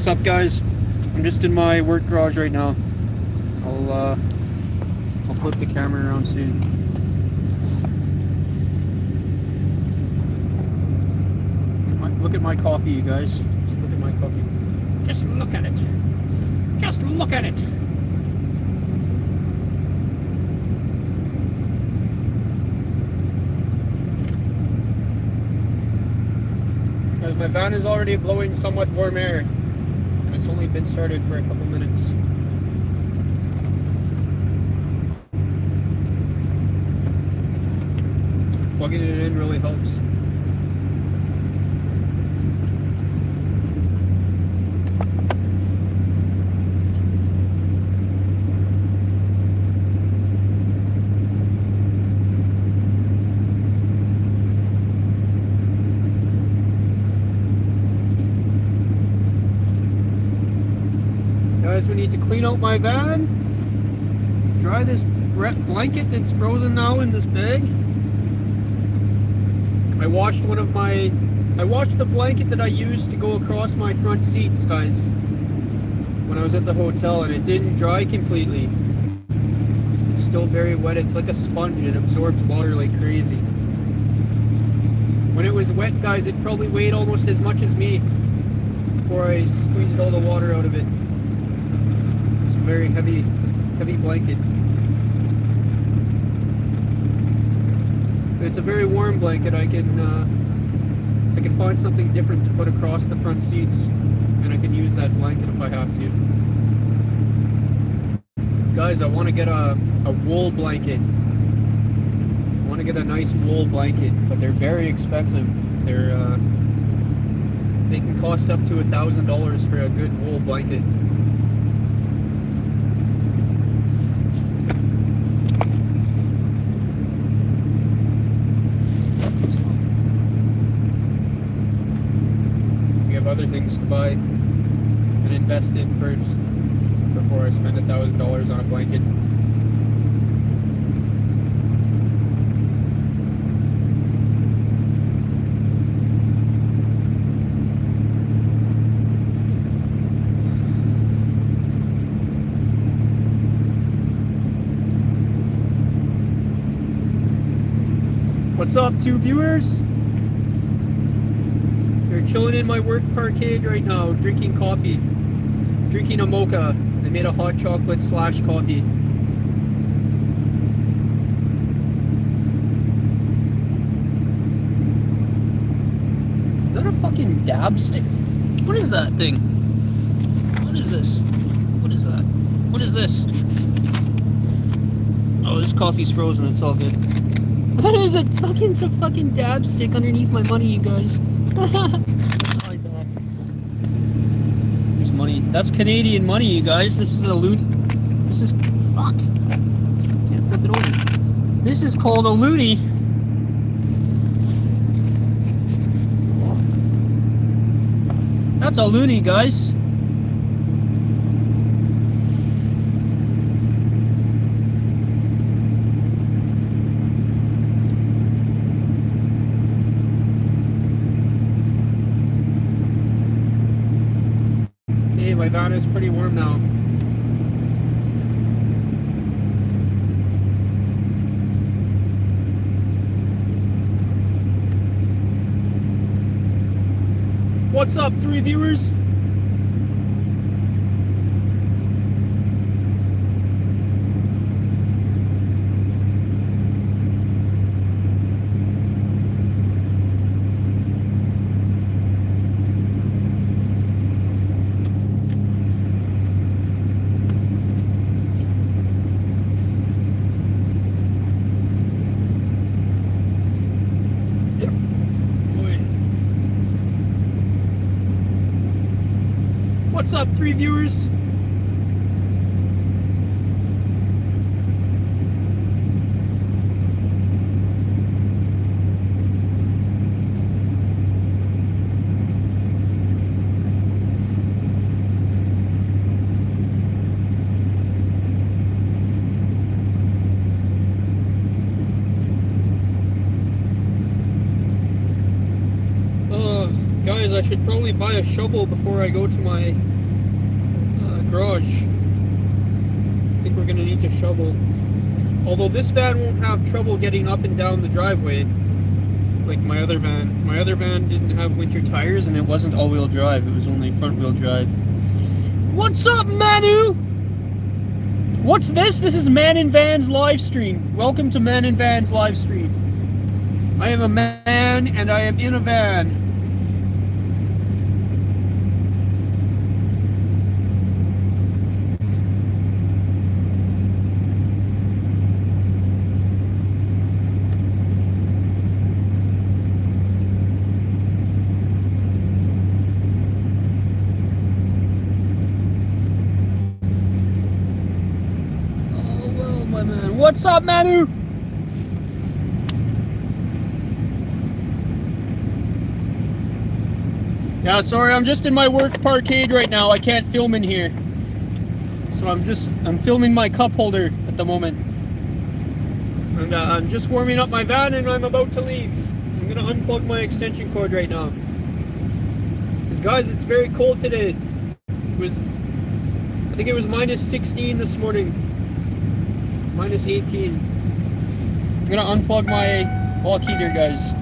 What's up, guys? I'm just in my work garage right now. I'll flip the camera around soon. Look at my coffee, you guys. Just look at my coffee. Just look at it. Just look at it. Guys, my van is already blowing somewhat warm air. It's only been started for a couple minutes. Plugging it in really helps. Guys, we need to clean out my van, dry this blanket that's frozen now in this bag. I washed the blanket that I used to go across my front seats, guys, when I was at the hotel, and it didn't dry completely. It's still very wet. It's like a sponge. It absorbs water like crazy. When it was wet, guys, it probably weighed almost as much as me before I squeezed all the water out of it. It's a very heavy blanket. But it's a very warm blanket. I can find something different to put across the front seats, and I can use that blanket if I have to. Guys, I want to get a wool blanket. I want to get a nice wool blanket, but they're very expensive. They can cost up to $1,000 for a good wool blanket. Other things to buy and invest in first before I spend $1,000 on a blanket. What's up, two viewers? Chilling in my work parkade right now, drinking coffee, drinking a mocha. I made a hot chocolate / coffee. Is that a fucking dab stick? What is that thing? What is this? What is that? What is this? Oh, this coffee's frozen. It's all good. What is it? It's a fucking dab stick underneath my money, you guys. There's money. That's Canadian money, you guys. This is a loonie. This is fuck. Can't flip it over. This is called a loonie. That's a loonie, guys. My van is pretty warm now. What's up, 3 viewers? What's up, 3 viewers? should probably buy a shovel before I go to my garage. I think we're gonna need to shovel. Although this van won't have trouble getting up and down the driveway like my other van. My other van didn't have winter tires and it wasn't all-wheel drive. It was only front-wheel drive. What's up, Manu? What's this? This is Man in Van's live stream. Welcome to Man in Van's live stream. I am a man and I am in a van. What's up, Manu? Yeah, sorry, I'm just in my work parkade right now. I can't film in here. So I'm filming my cup holder at the moment. And I'm just warming up my van and I'm about to leave. I'm gonna unplug my extension cord right now. Because guys, it's very cold today. I think it was minus 16 this morning. Minus 18. I'm gonna unplug my block heater, guys.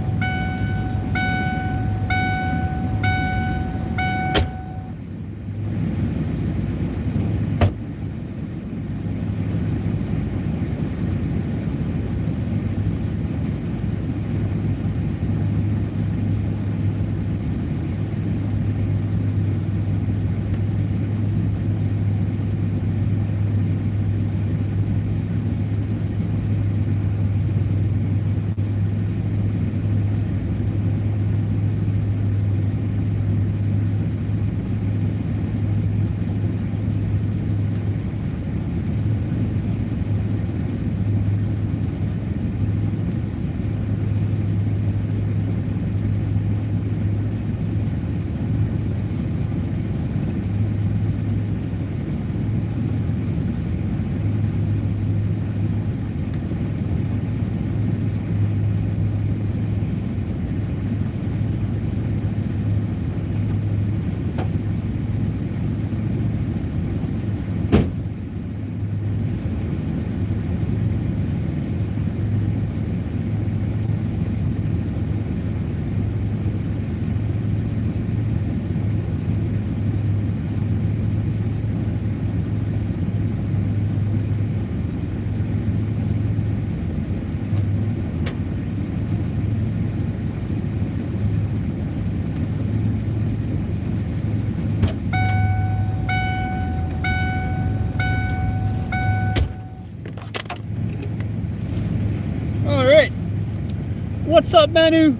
What's up, Manu?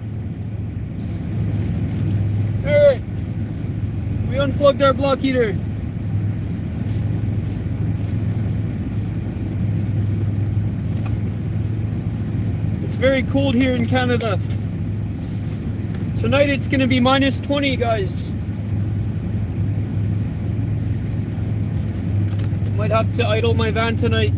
Alright. We unplugged our block heater. It's very cold here in Canada. Tonight it's gonna be minus 20, guys. Might have to idle my van tonight.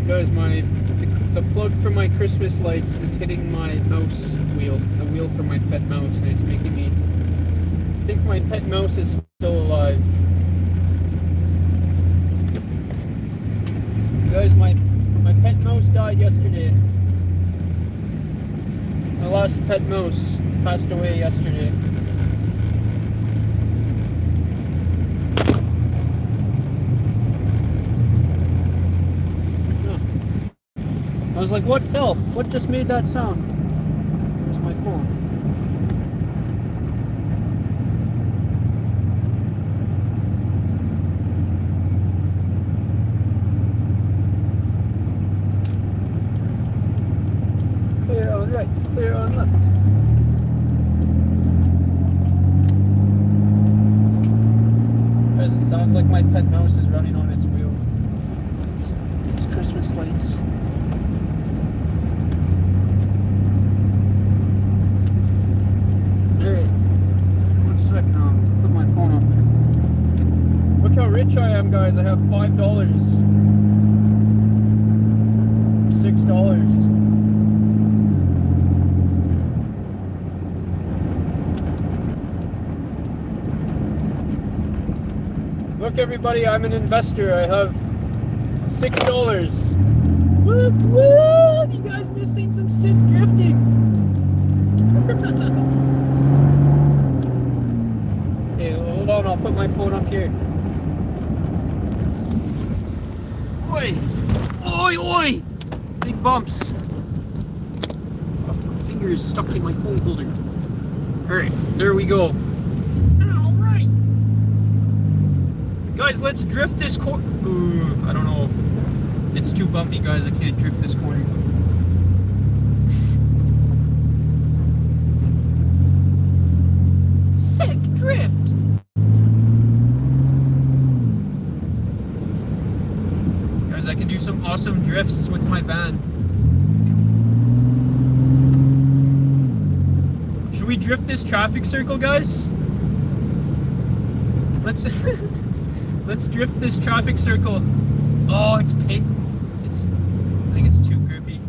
Guys, the plug for my Christmas lights is hitting my mouse wheel, the wheel for my pet mouse, and it's making me think my pet mouse is still alive. Guys, my pet mouse died yesterday. My last pet mouse passed away yesterday. I was like, what fell? What just made that sound? Where's my phone? Clear on right, clear on left. Guys, it sounds like my pet mouse is running on its wheel. Christmas lights. Alright. 1 second, I'll put my phone up. Look how rich I am, guys. I have $5. $6. Look, everybody, I'm an investor. I have $6. Whoop, whoop! You guys missing some sick drifting. Okay, hold on. I'll put my phone up here. Oi! Oi, oi! Big bumps. Oh, my finger is stuck in my phone holder. Alright, there we go. Alright. Guys, let's drift this corner. I don't know. It's too bumpy, guys. I can't drift this corner. Sick drift! Guys, I can do some awesome drifts with my van. Should we drift this traffic circle, guys? Let's let's drift this traffic circle. Oh, it's pink. I think it's too grippy.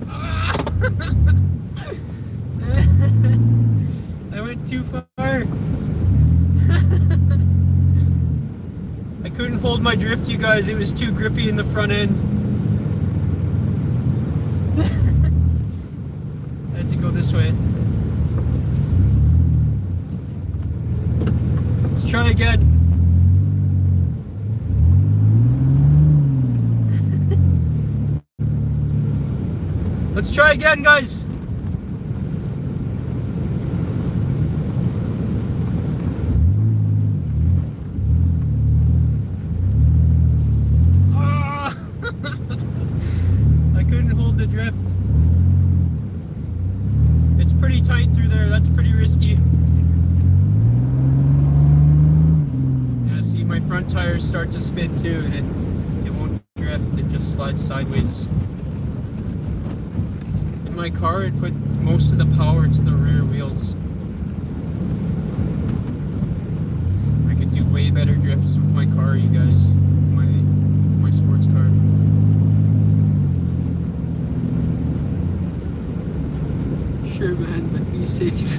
Ah! I went too far. I couldn't hold my drift, you guys. It was too grippy in the front end. I had to go this way. Let's try again. Let's try again, guys. Ah! I couldn't hold the drift. It's pretty tight through there. That's pretty risky. Yeah, see, my front tires start to spin too, and it won't drift. It just slides sideways. My car, it put most of the power to the rear wheels. I could do way better drifts with my car, you guys. My sports car. Sure, man, but be safe.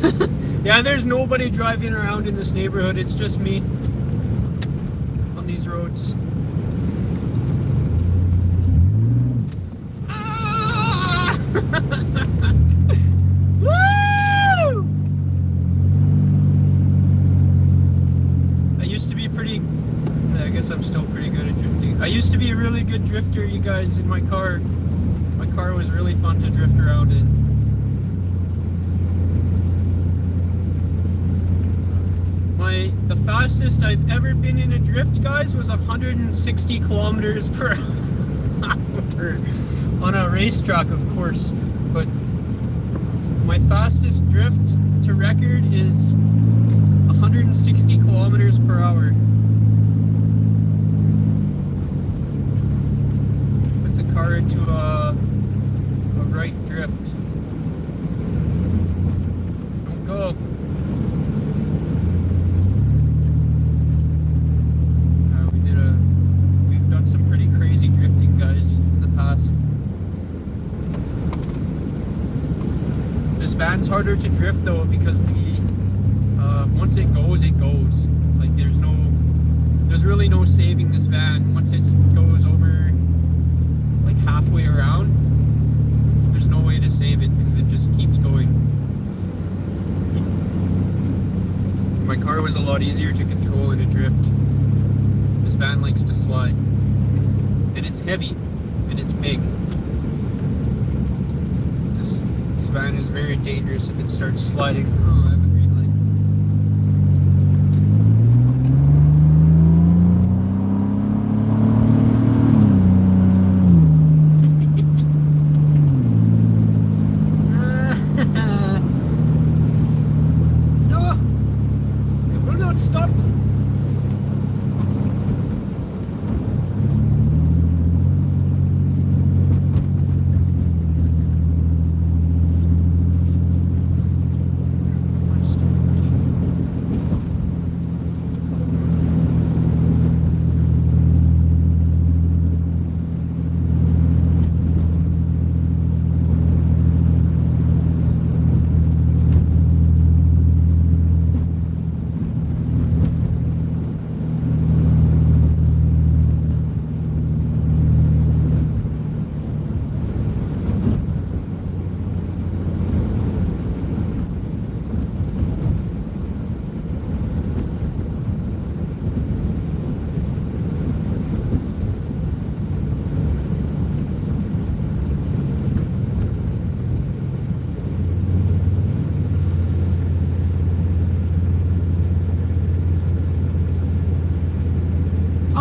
Yeah, there's nobody driving around in this neighborhood. It's just me on these roads. Woo! I used to be I guess I'm still pretty good at drifting. I used to be a really good drifter, you guys, in my car. My car was really fun to drift around in. The fastest I've ever been in a drift, guys, was 160 kilometers per hour. On a racetrack, of course, but my fastest drift to record is 160 kilometers per hour. Put the car into a right drift. Don't go. We've done some pretty crazy drifting, guys, in the past. This van's harder to drift though because once it goes, it goes. Like there's really no saving this van. Once it goes over like halfway around, there's no way to save it because it just keeps going. My car was a lot easier to control in a drift. This van likes to slide, and it's heavy, and it's big. This van is very dangerous if it starts sliding. Oh, I have a green light. No! It will not stop.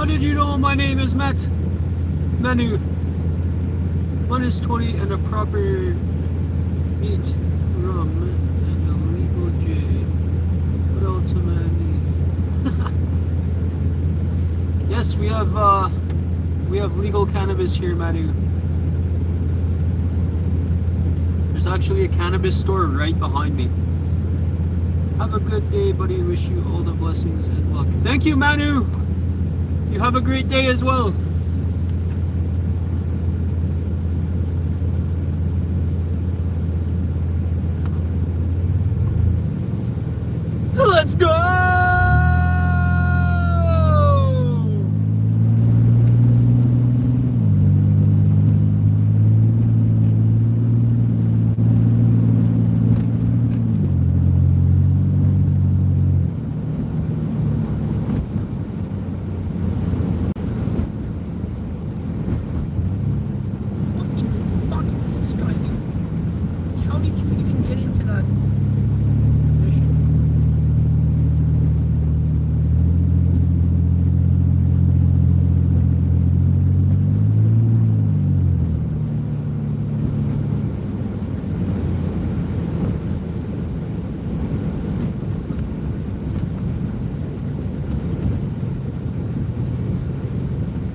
How did you know my name is Matt? Menu. One is 20 and a proper meat, rum, and a legal J. What else am I need? Yes, we have legal cannabis here, Manu. There's actually a cannabis store right behind me. Have a good day, buddy. Wish you all the blessings and luck. Thank you, Manu. You have a great day as well. Let's go!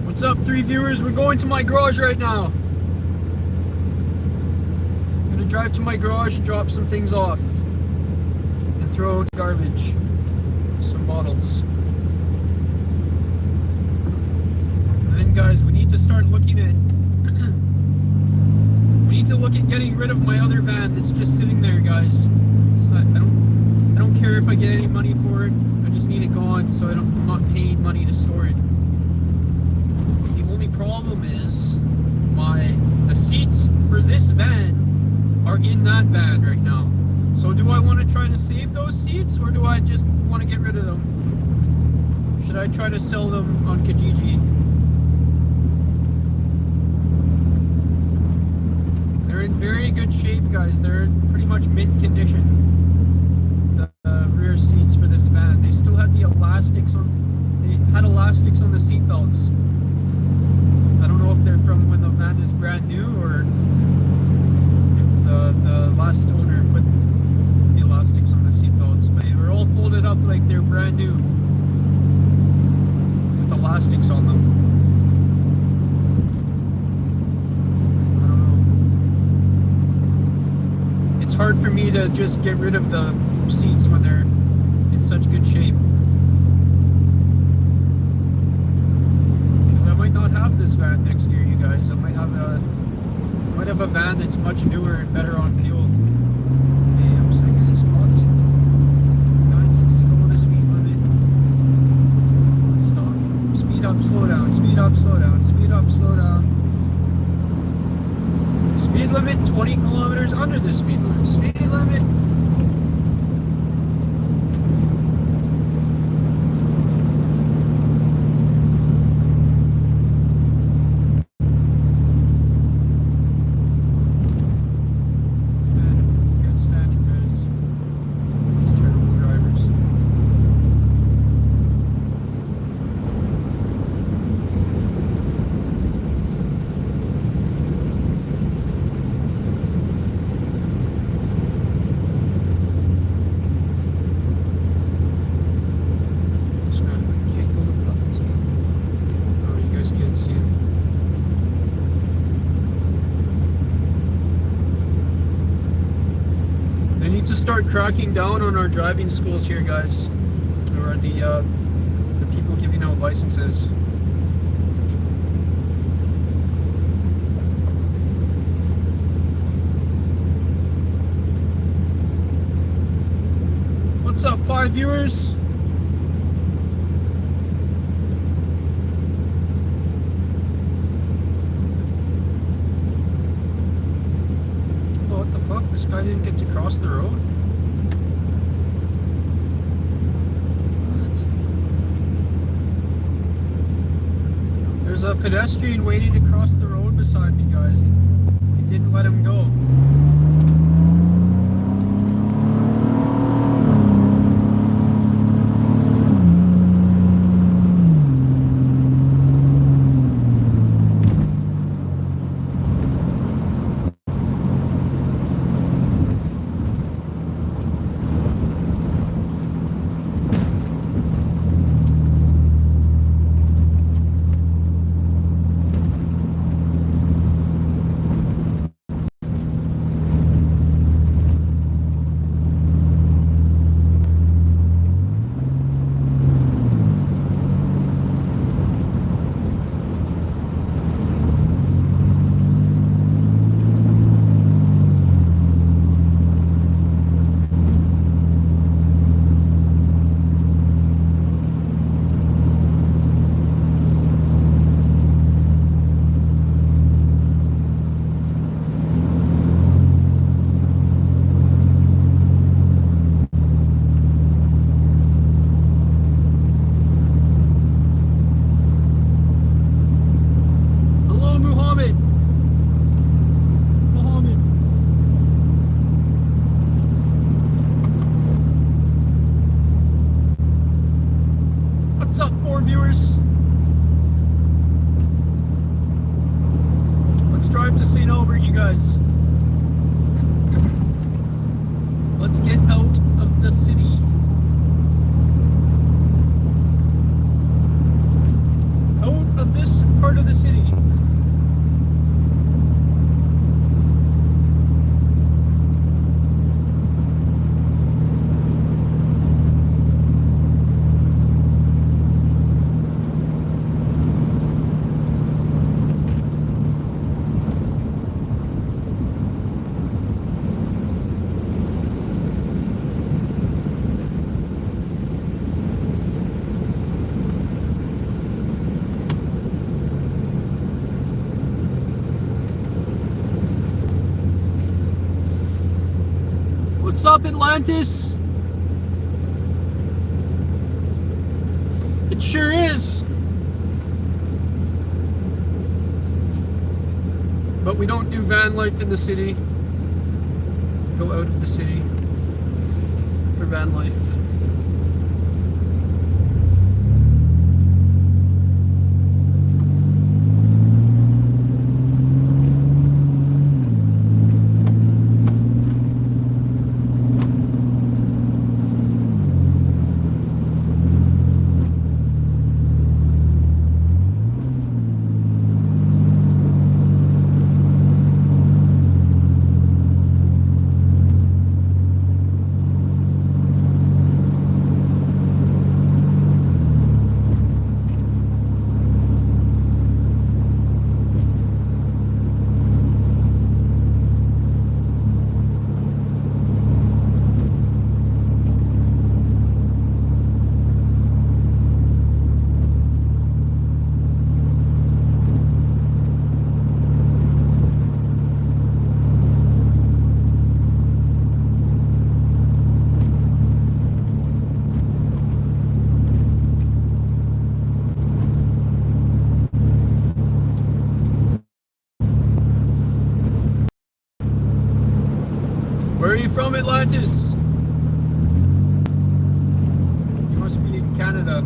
What's up, 3 viewers? We're going to my garage right now. I'm gonna drive to my garage, drop some things off, and throw out garbage. Some bottles. And then, guys, we need to start looking at. We need to look at getting rid of my other van that's just sitting there, guys. So I don't care if I get any money for it. I just need it gone, so I'm not paying money to store it. Problem is the seats for this van are in that van right now. So do I want to try to save those seats, or do I just want to get rid of them? Should I try to sell them on Kijiji? They're in very good shape, guys. They're pretty much mint condition. The rear seats for this van, they still had the elastics on. They had elastics on the seat belts. I don't know if they're from when the van is brand new, or if the last owner put the elastics on the seat belts, but they were all folded up like they're brand new with elastics on them. I don't know. It's hard for me to just get rid of the seats when they're in such good shape. Not have this van next year, you guys. I might have a van that's much newer and better on fuel. Hey, I'm sick of this fucking guy needs to go on the speed limit. Stop. Speed up, slow down. Speed up, slow down. Speed up, slow down. Speed limit 20 kilometers under the speed limit. Speed limit. Start cracking down on our driving schools here, guys, or the people giving out licenses. What's up, 5 viewers? Oh, what the fuck? This guy didn't get to cross the road? There's a pedestrian waiting to cross the road beside me, guys. He didn't let him go. 4 viewers. Let's drive to St. Albert, you guys. Let's get out of the city. Out of this part of the city. What's up, Atlantis? It sure is. But we don't do van life in the city. Go out of the city for van life. Where are you from, Atlantis? You must be in Canada.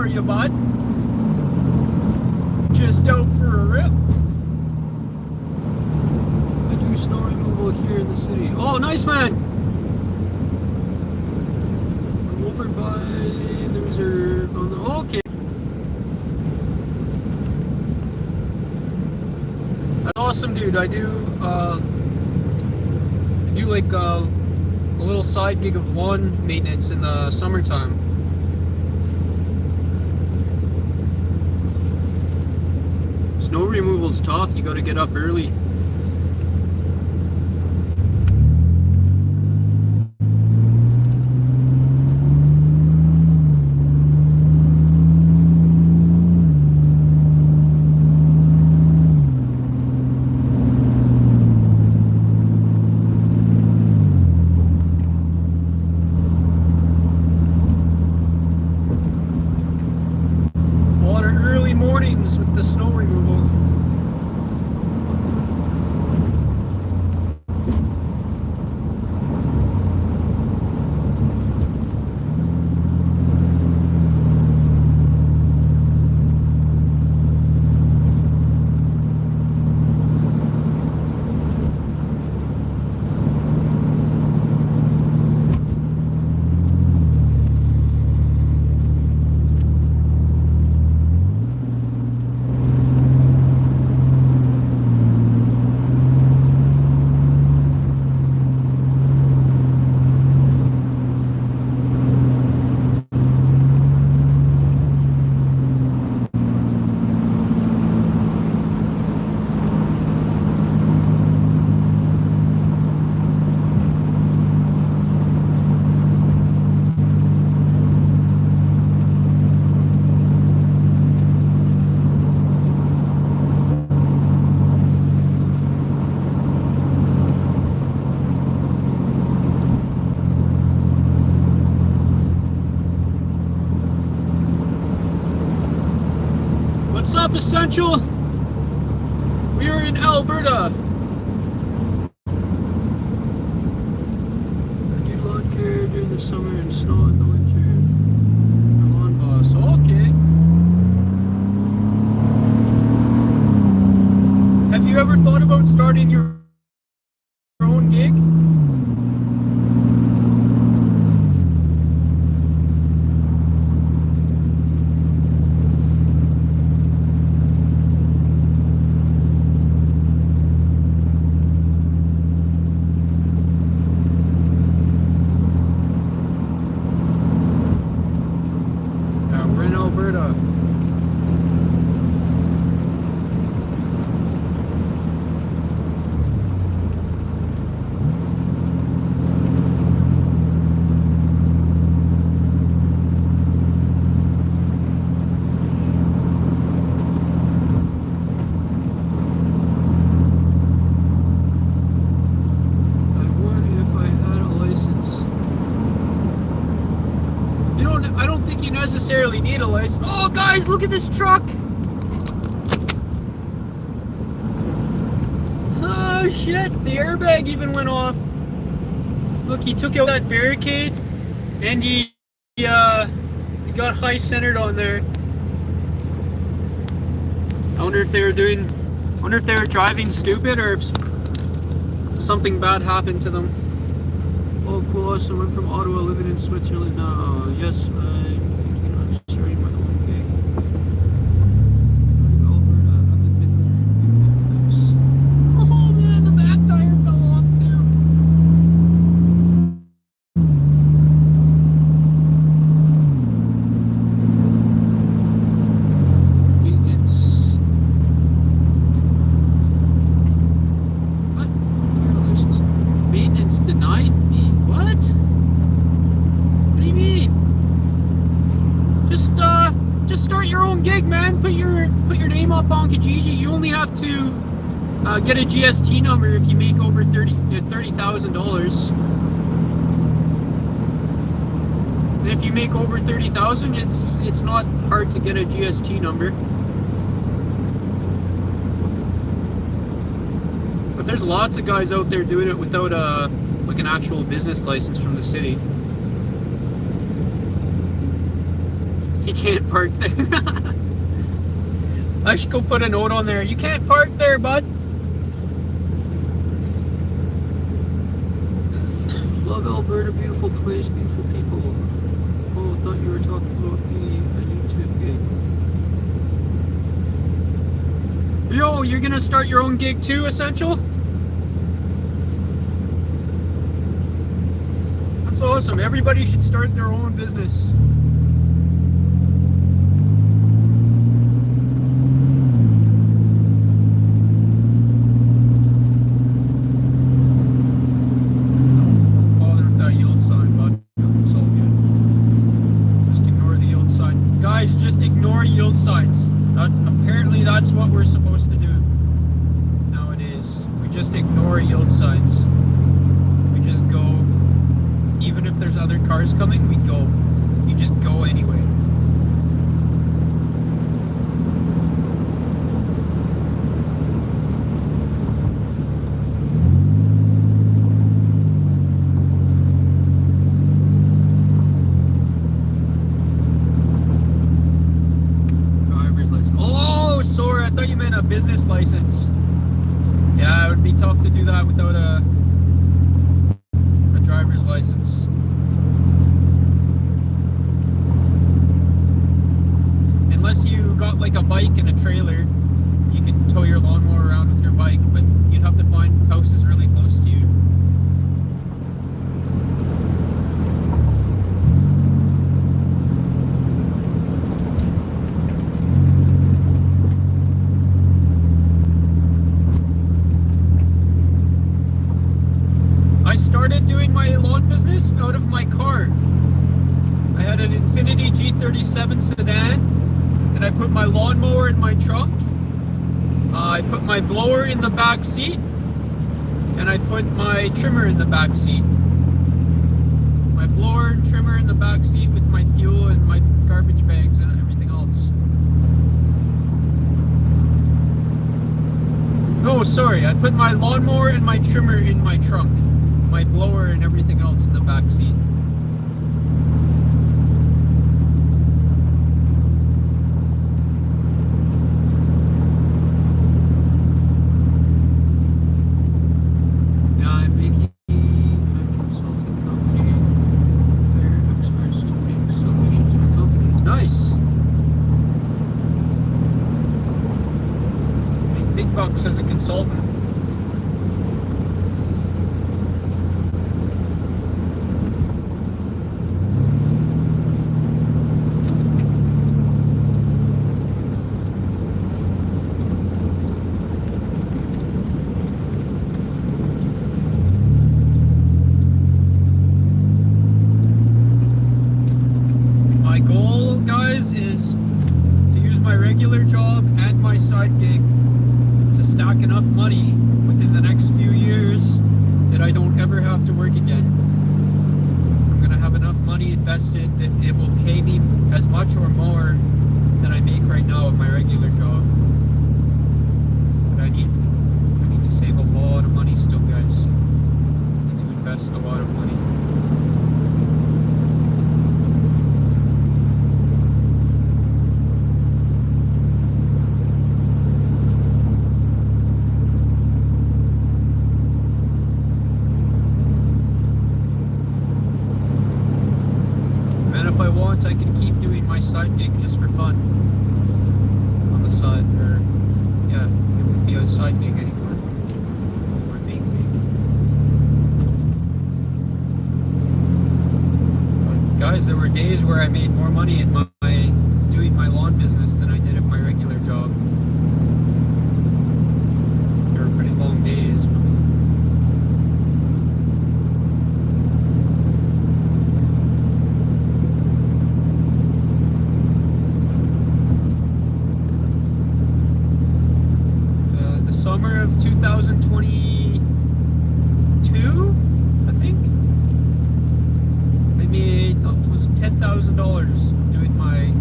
You bud? Just out for a rip. I do snow removal here in the city. Oh, nice, man. I'm over by the reserve on the. Okay. That's awesome, dude. I do like a little side gig of lawn maintenance in the summertime. Snow removal's tough. You gotta get up early. A lot of early mornings with the snow removal. up, Essential? We are in Alberta. I do lawn care during the summer and snow in the winter. For lawn boss. Okay. Have you ever thought about starting your own gig? We're in Alberta. I don't think you necessarily need a license. Oh, guys, look at this truck. Oh, shit. The airbag even went off. Look, he took out that barricade, and he got high centered on there. I wonder if they were driving stupid, or if something bad happened to them. Oh, cool, awesome. I'm from Ottawa, living in Switzerland now. Yes, I'm thinking of starting my own gig. Alberta, haven't been there. Oh man, the back tire fell off too. Maintenance. What? Maintenance denied me. What? What do you mean? Just start your own gig, man. Put your name up on Kijiji. You only have to get a GST number if you make over $30,000. And if you make over 30,000, it's not hard to get a GST number. But there's lots of guys out there doing it without like an actual business license from the city. You can't park there. I should go put a note on there. You can't park there, bud. Love Alberta, beautiful place, beautiful people. Oh, I thought you were talking about me, a YouTube gig. Yo, you're gonna start your own gig too, Essential? That's awesome. Everybody should start their own business. That's what we're supposed to do nowadays. We just ignore yield signs. We just go, even if there's other cars coming, we go. You just go anyway. Business license. Yeah, it would be tough to do that without a driver's license. Unless you got like a bike and a trailer, you could tow your lawnmower around with your bike, but you'd have to find houses really close to you. Started doing my lawn business out of my car. I had an Infiniti G37 sedan, and I put my lawnmower in my trunk. I put my blower in the back seat, and I put my trimmer in the back seat. My blower and trimmer in the back seat with my fuel and my garbage bags and everything else. No, sorry. I put my lawnmower and my trimmer in my trunk. My blower and everything else in the back seat. As a consultant. My goal, guys, is to use my regular job and my side gig to stack enough money within the next few years that I don't ever have to work again. I'm gonna have enough money invested that it will pay me as much or more than I make right now at my regular job. But I need to save a lot of money still, guys. I need to invest a lot of money. I can keep doing my side gig just for fun on the side, or yeah, it won't be a side gig anymore. My main gig. But guys, there were days where I made more money at my doing my lawn business than I did at my regular job. They were pretty long days. Summer of 2022, I think. I made almost $10,000 doing my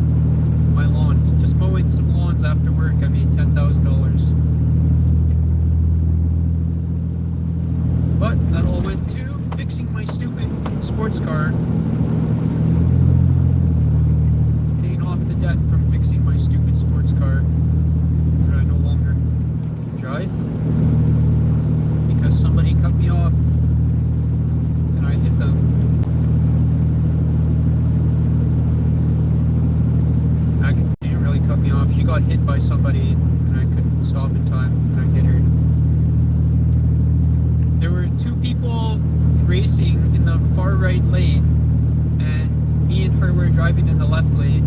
lawns. Just mowing some lawns after work, I made $10,000. But that all went to fixing my stupid sports car. Paying off the debt from fixing my stupid sports car that I no longer drive because somebody cut me off and I hit them. Actually, she didn't really cut me off. She got hit by somebody and I couldn't stop in time and I hit her. There were two people racing in the far right lane and me and her were driving in the left lane.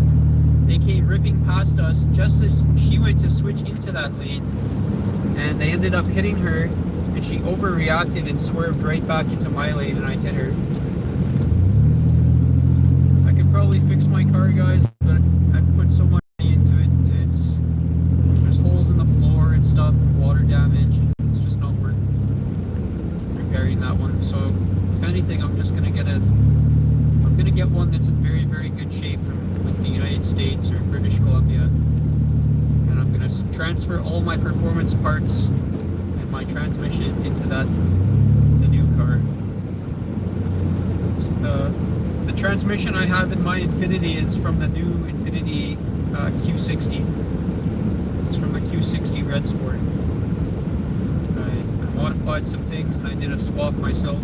They came ripping past us just as she went to switch into that lane. And they ended up hitting her, and she overreacted and swerved right back into my lane, and I hit her. I could probably fix my car, guys, but I've put so much money into it. There's holes in the floor and stuff, water damage. It's just not worth repairing that one. So, if anything, I'm gonna get one that's in very, very good shape from like the United States or British Columbia. Transfer all my performance parts and my transmission into the new car. The transmission I have in my Infiniti is from the new Infiniti Q60. It's from the Q60 Red Sport. I modified some things and I did a swap myself.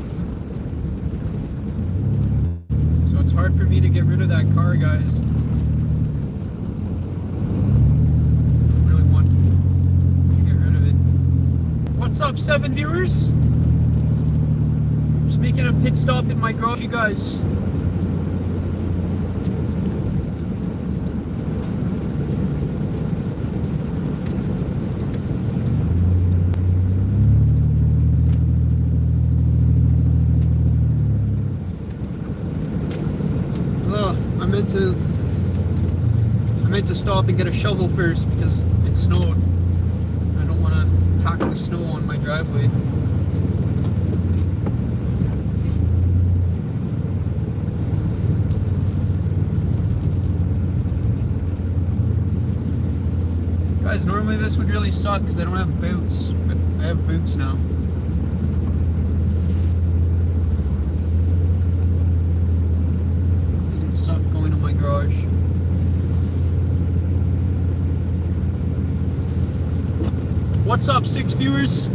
So it's hard for me to get rid of that car, guys. What's up, 7 viewers? Just making a pit stop in my garage, you guys. I meant to stop and get a shovel first because it snowed. I don't want to pack the snow on my driveway. Guys, normally this would really suck because I don't have boots, but I have boots now. Doesn't suck going to my garage. What's up, 6 viewers?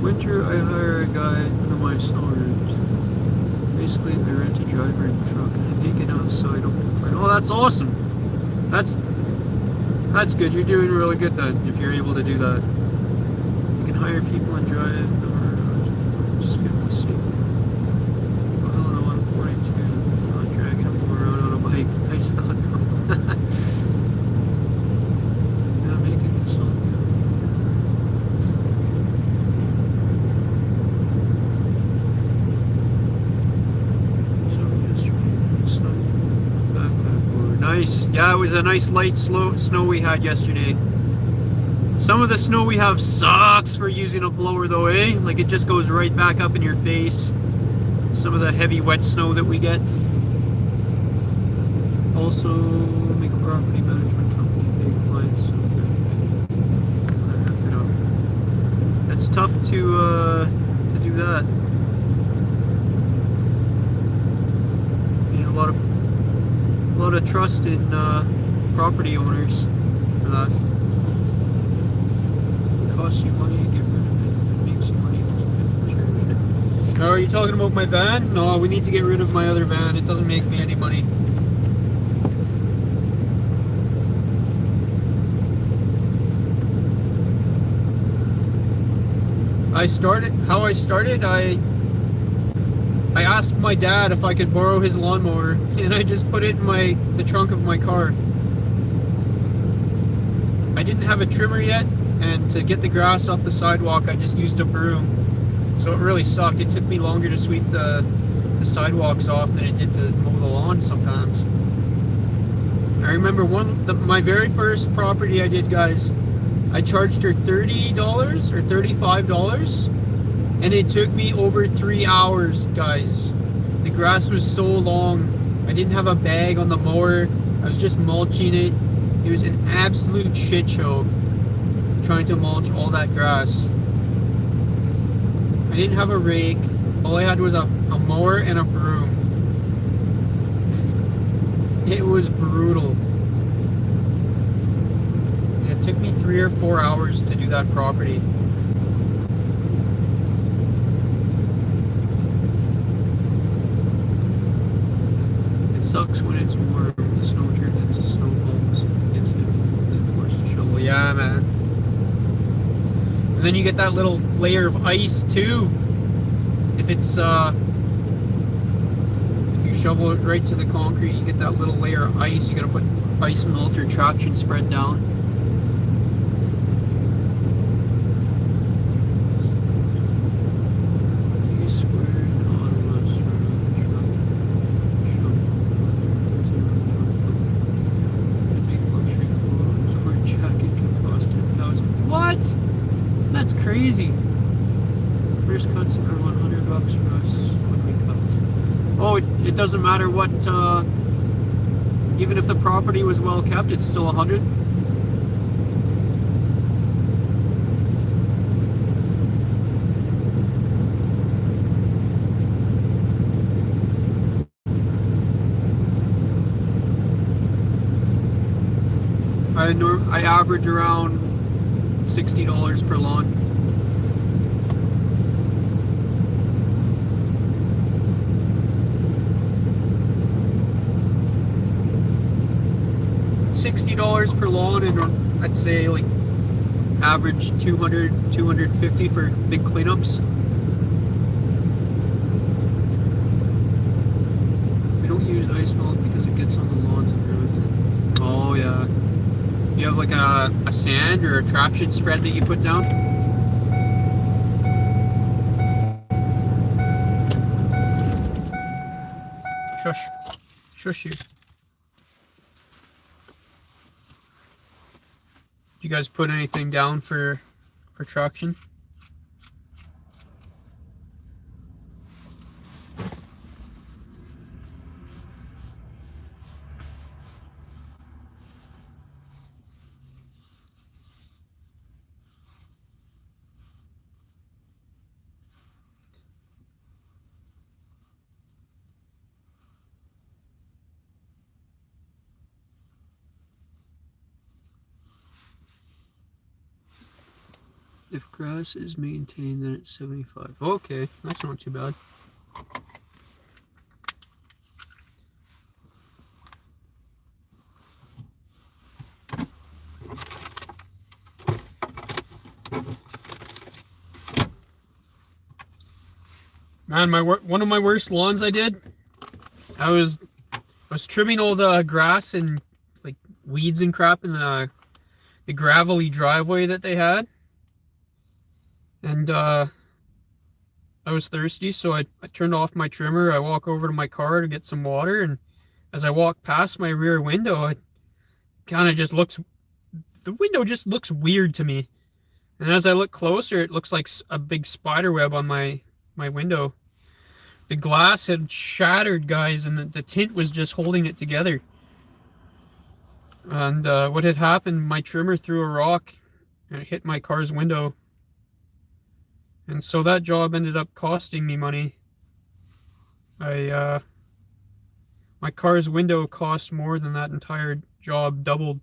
Winter, I hire a guy for my snow route. Basically, I rent a driver and truck. I make enough so I don't complain. Oh, that's awesome. That's good. You're doing really good then, if you're able to do that. You can hire people and drive. Just give them a seat. Oh, hello, I'm 42. I'm not dragging them around on a bike. Nice thought. Yeah, making it so. Nice. Yeah, it was a nice light snow we had yesterday. Some of the snow we have sucks for using a blower though, eh? Like it just goes right back up in your face. Some of the heavy wet snow that we get. Also, make a property management company pay clients. It's tough to do that. You need a lot of trust in property owners for that. It costs you money to get rid of it. If it makes you money, keep it, cherish it. Oh, are you talking about my van? No, we need to get rid of my other van. It doesn't make me any money. How I started, I asked my dad if I could borrow his lawnmower, and I just put it in the trunk of my car. I didn't have a trimmer yet, and to get the grass off the sidewalk, I just used a broom. So it really sucked. It took me longer to sweep the sidewalks off than it did to mow the lawn sometimes. I remember my very first property I did, guys, I charged her $30 or $35. And it took me over 3 hours, guys. The grass was so long. I didn't have a bag on the mower. I was just mulching it. It was an absolute shit show trying to mulch all that grass. I didn't have a rake. All I had was a mower and a broom. It was brutal. It took me 3 or 4 hours to do that property. Sucks when it's warm. The snow turns into snowballs. It's forced to shovel. Yeah, man. And then you get that little layer of ice too. If it's if you shovel it right to the concrete, you get that little layer of ice. You gotta put ice melt or traction spread down. That's crazy. First cuts are $100 for us when we cut. Oh, it doesn't matter what, even if the property was well kept, it's still 100. I average around $60 per lawn. $60 per lawn, and I'd say like average 200, 250 for big cleanups. We don't use ice melt because it gets on the lawns and ruins it. Oh yeah. You have like a sand or a traction spread that you put down? Shush. Shush you. Do you guys put anything down for traction? If grass is maintained, then it's 75. Okay, that's not too bad. Man, one of my worst lawns I did. I was trimming all the grass and like weeds and crap in the gravelly driveway that they had, and I was thirsty, so I turned off my trimmer. I walk over to my car to get some water, and as I walk past my rear window, it kind of just looks, the window just looks weird to me. And as I look closer, it looks like a big spider web on my window. The glass had shattered, guys, and the tint was just holding it together. And what had happened, my trimmer threw a rock and it hit my car's window. And so that job ended up costing me money. My car's window cost more than that entire job, doubled.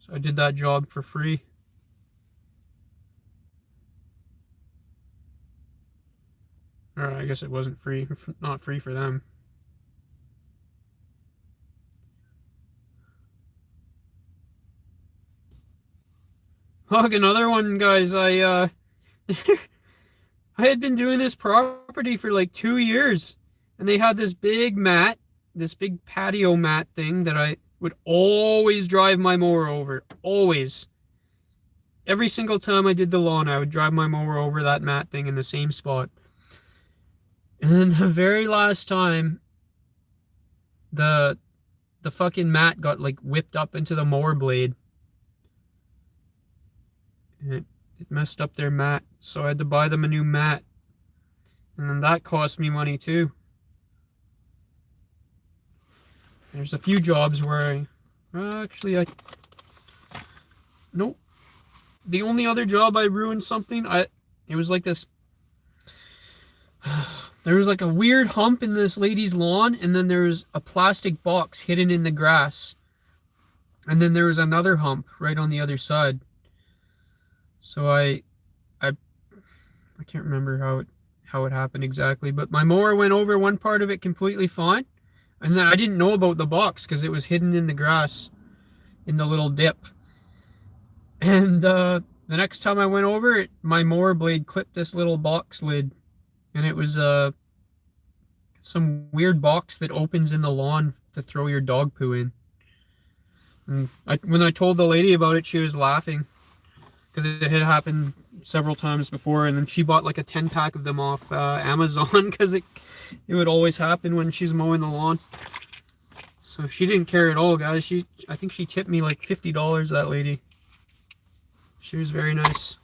So I did that job for free. Or I guess it wasn't free, not free for them. Look, another one, guys. I had been doing this property for like 2 years, and they had this big mat, this big patio mat thing that I would always drive my mower over. Always. Every single time I did the lawn, I would drive my mower over that mat thing in the same spot. And then the very last time, the fucking mat got like whipped up into the mower blade. And it messed up their mat, so I had to buy them a new mat. And then that cost me money too. There's a few jobs where nope. The only other job I ruined something, it was like this. There was like a weird hump in this lady's lawn, and then there was a plastic box hidden in the grass. And then there was another hump right on the other side. So I can't remember how it happened exactly, but my mower went over one part of it completely fine, and then I didn't know about the box because it was hidden in the grass in the little dip. And the next time I went over it, my mower blade clipped this little box lid, and it was some weird box that opens in the lawn to throw your dog poo in. And when I told the lady about it, she was laughing, because it had happened several times before, and then she bought like a 10-pack of them off Amazon, because it would always happen when she's mowing the lawn. So she didn't care at all, guys. I think she tipped me like $50, that lady. She was very nice.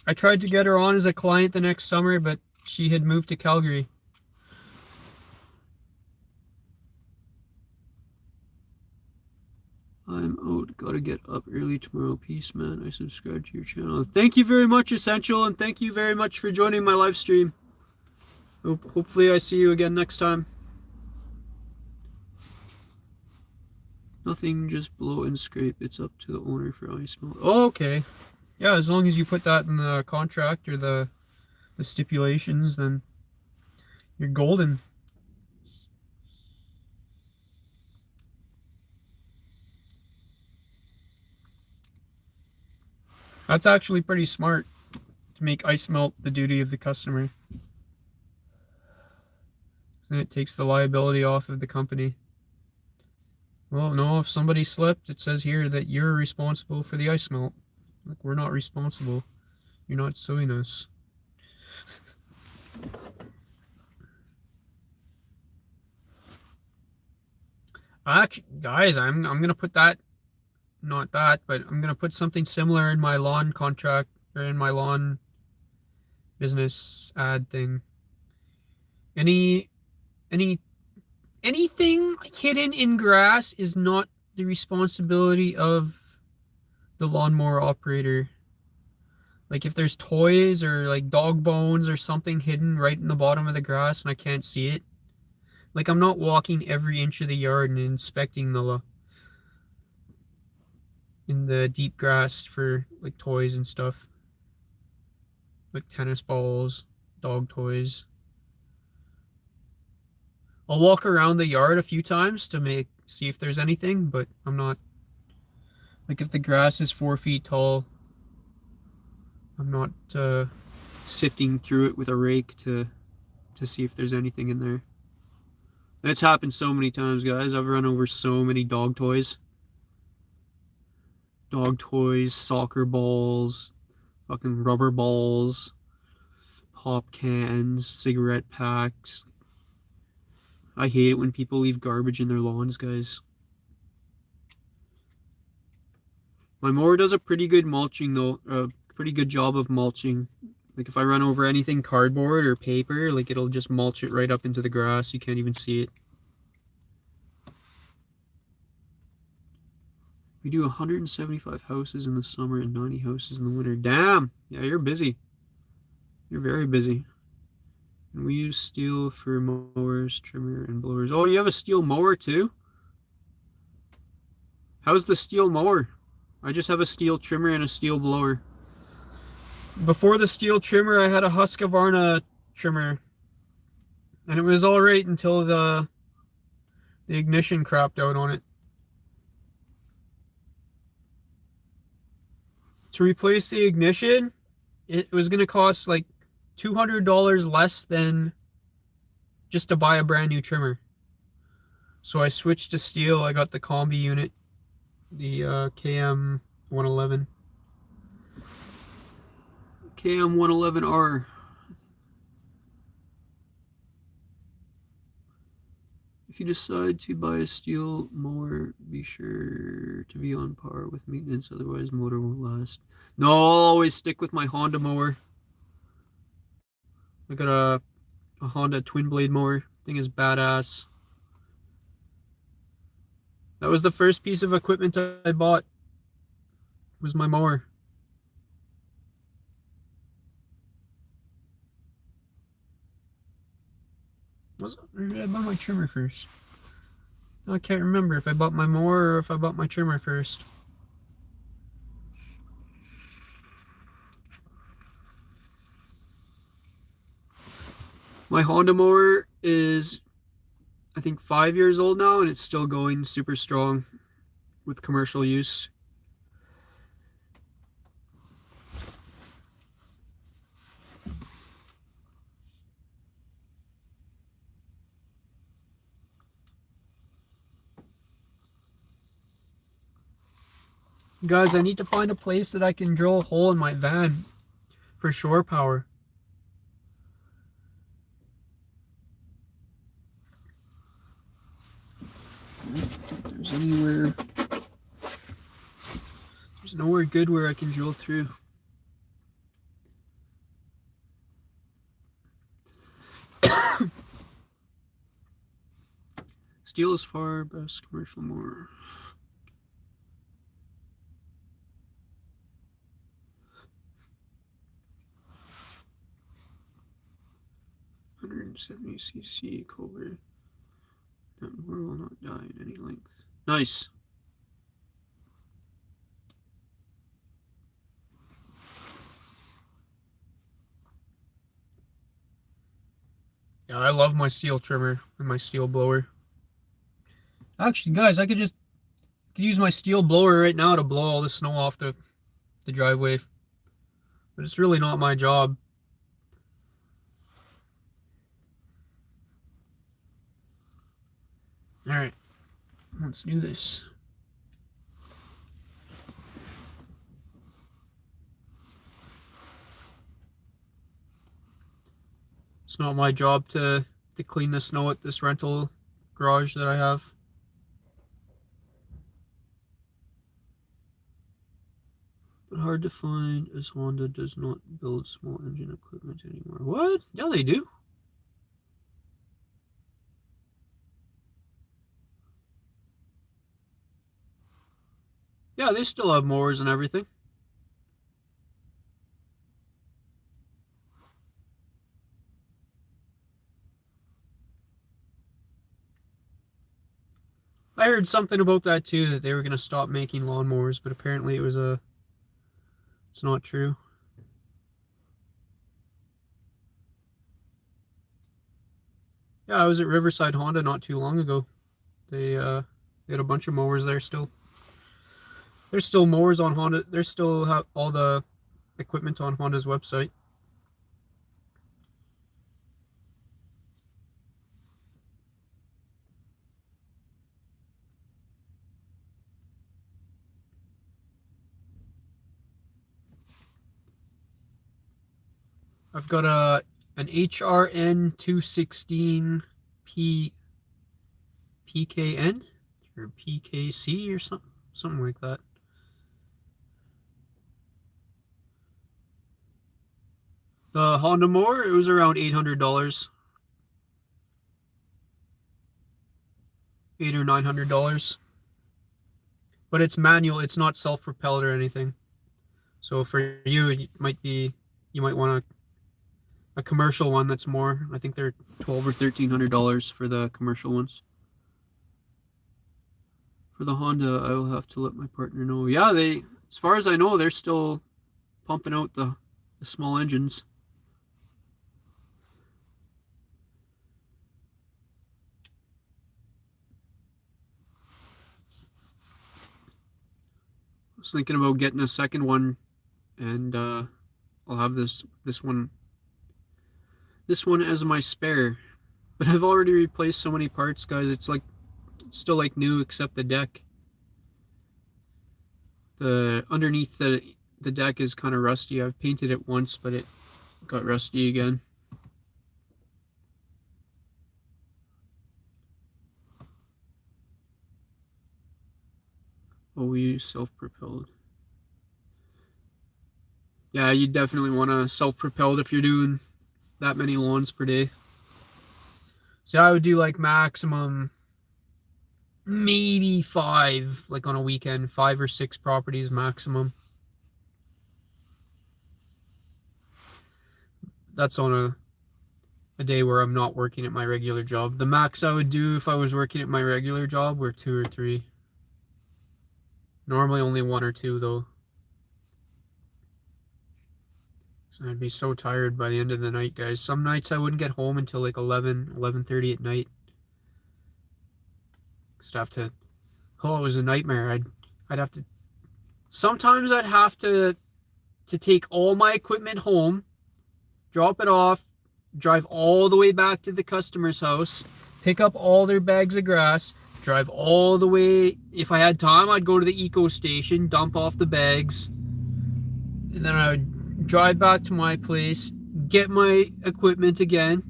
I tried to get her on as a client the next summer, but she had moved to Calgary. I'm out. Gotta get up early tomorrow. Peace, man. I subscribe to your channel. Thank you very much, Essential, and thank you very much for joining my live stream. Hopefully I see you again next time. Nothing, just blow and scrape. It's up to the owner for ice melt. Oh, okay. Yeah, as long as you put that in the contract or the stipulations, then you're golden. That's actually pretty smart, to make ice melt the duty of the customer. Then it takes the liability off of the company. Well, no, if somebody slipped, it says here that you're responsible for the ice melt. Like, we're not responsible. You're not suing us. Actually, guys, I'm gonna put that, not that, but I'm gonna put something similar in my lawn contract, or in my lawn business ad thing. Anything hidden in grass is not the responsibility of the lawnmower operator. Like, if there's toys or like dog bones or something hidden right in the bottom of the grass and I can't see it, like, I'm not walking every inch of the yard and inspecting the in the deep grass for like toys and stuff, like tennis balls, dog toys. I'll walk around the yard a few times to see if there's anything, but I'm not, like, if the grass is 4 feet tall, I'm not sifting through it with a rake to see if there's anything in there. That's happened so many times, guys. I've run over so many dog toys. Dog toys, soccer balls, fucking rubber balls, pop cans, cigarette packs. I hate it when people leave garbage in their lawns, guys. My mower does a pretty good mulching, though. Pretty good job of mulching. Like, if I run over anything cardboard or paper, like, it'll just mulch it right up into the grass. You can't even see it. We do 175 houses in the summer and 90 houses in the winter. Damn! Yeah, you're busy. You're very busy. And we use steel for mowers, trimmer, and blowers. Oh, you have a steel mower too? How's the steel mower? I just have a steel trimmer and a steel blower. Before the steel trimmer, I had a Husqvarna trimmer. And it was alright until the ignition crapped out on it. To replace the ignition, it was going to cost like $200 less than just to buy a brand new trimmer. So I switched to steel. I got the combi unit, the KM111. KM111R. If you decide to buy a steel mower, be sure to be on par with maintenance, otherwise motor won't last. No, I'll always stick with my Honda mower. I got a Honda twin blade mower. Thing is badass. That was the first piece of equipment I bought. Was my mower. Or did I buy my trimmer first? I can't remember if I bought my mower or if I bought my trimmer first. My Honda mower is, I think, 5 years old now, and it's still going super strong with commercial use. Guys, I need to find a place that I can drill a hole in my van for shore power. There's anywhere. There's nowhere good where I can drill through. Steel is far best commercial mower. $170cc Kohler. That mower will not die in any length. Nice. Yeah, I love my steel trimmer and my steel blower. Actually, guys, I could use my steel blower right now to blow all the snow off the driveway. But it's really not my job. Alright, let's do this. It's not my job to clean the snow at this rental garage that I have. But hard to find, as Honda does not build small engine equipment anymore. What? Yeah, they do. Yeah, they still have mowers and everything. I heard something about that too, that they were gonna stop making lawnmowers, but apparently it's not true. Yeah, I was at Riverside Honda not too long ago. They had a bunch of mowers there still. There's still mowers on Honda. There's still have all the equipment on Honda's website. I've got an HRN 216 PKN or PKC or something like that. The Honda mower, it was around $800, $800 or $900. But it's manual. It's not self-propelled or anything. So for you, you might want a commercial one that's more. I think they're $1,200 or $1,300 for the commercial ones. For the Honda, I will have to let my partner know. Yeah, as far as I know, they're still pumping out the small engines. I was thinking about getting a second one, and I'll have this one as my spare. But I've already replaced so many parts, guys. It's still like new except the deck. The underneath the deck is kind of rusty. I've painted it once, but it got rusty again. Oh, we use self-propelled. Yeah, you definitely want to self-propelled if you're doing that many lawns per day. So I would do like maximum maybe 5, like on a weekend, 5 or 6 properties maximum. That's on a day where I'm not working at my regular job. The max I would do if I was working at my regular job were 2 or 3. Normally only 1 or 2 though. So I'd be so tired by the end of the night, guys. Some nights I wouldn't get home until like 11:30 at night. Cause I'd have to, oh, it was a nightmare. I'd have to, sometimes I'd have to take all my equipment home, drop it off, drive all the way back to the customer's house, pick up all their bags of grass, drive all the way. If I had time, I'd go to the eco station, dump off the bags, and then I would drive back to my place, get my equipment again,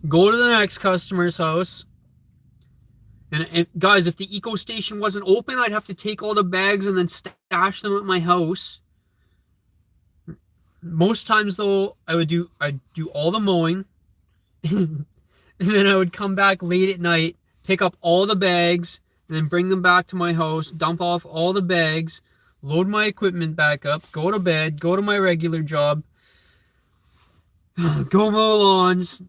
go to the next customer's house. And guys, if the eco station wasn't open, I'd have to take all the bags and then stash them at my house. Most times though, I'd do all the mowing, and then I would come back late at night, pick up all the bags, and then bring them back to my house, dump off all the bags, load my equipment back up, go to bed, go to my regular job, go mow lawns,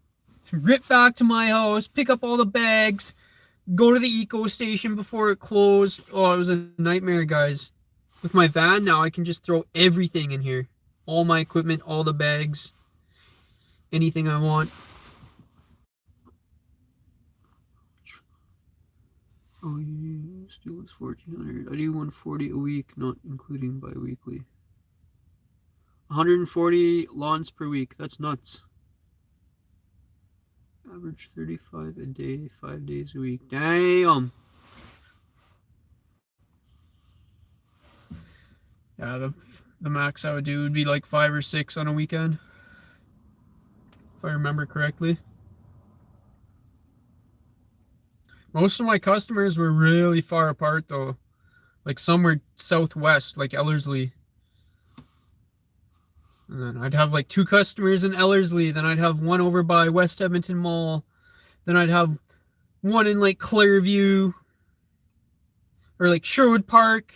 rip back to my house, pick up all the bags, go to the eco station before it closed. Oh, it was a nightmare, guys. With my van now, I can just throw everything in here. All my equipment, all the bags, anything I want. Oh, yeah, still is 1,400. I do 140 a week, not including bi-weekly. 140 lawns per week. That's nuts. Average 35 a day, 5 days a week. Damn. Yeah, the max I would do would be like 5 or 6 on a weekend, if I remember correctly. Most of my customers were really far apart though. Like some were southwest, like Ellerslie. And then I'd have like 2 customers in Ellerslie. Then I'd have one over by West Edmonton Mall. Then I'd have one in like Clairview. Or like Sherwood Park.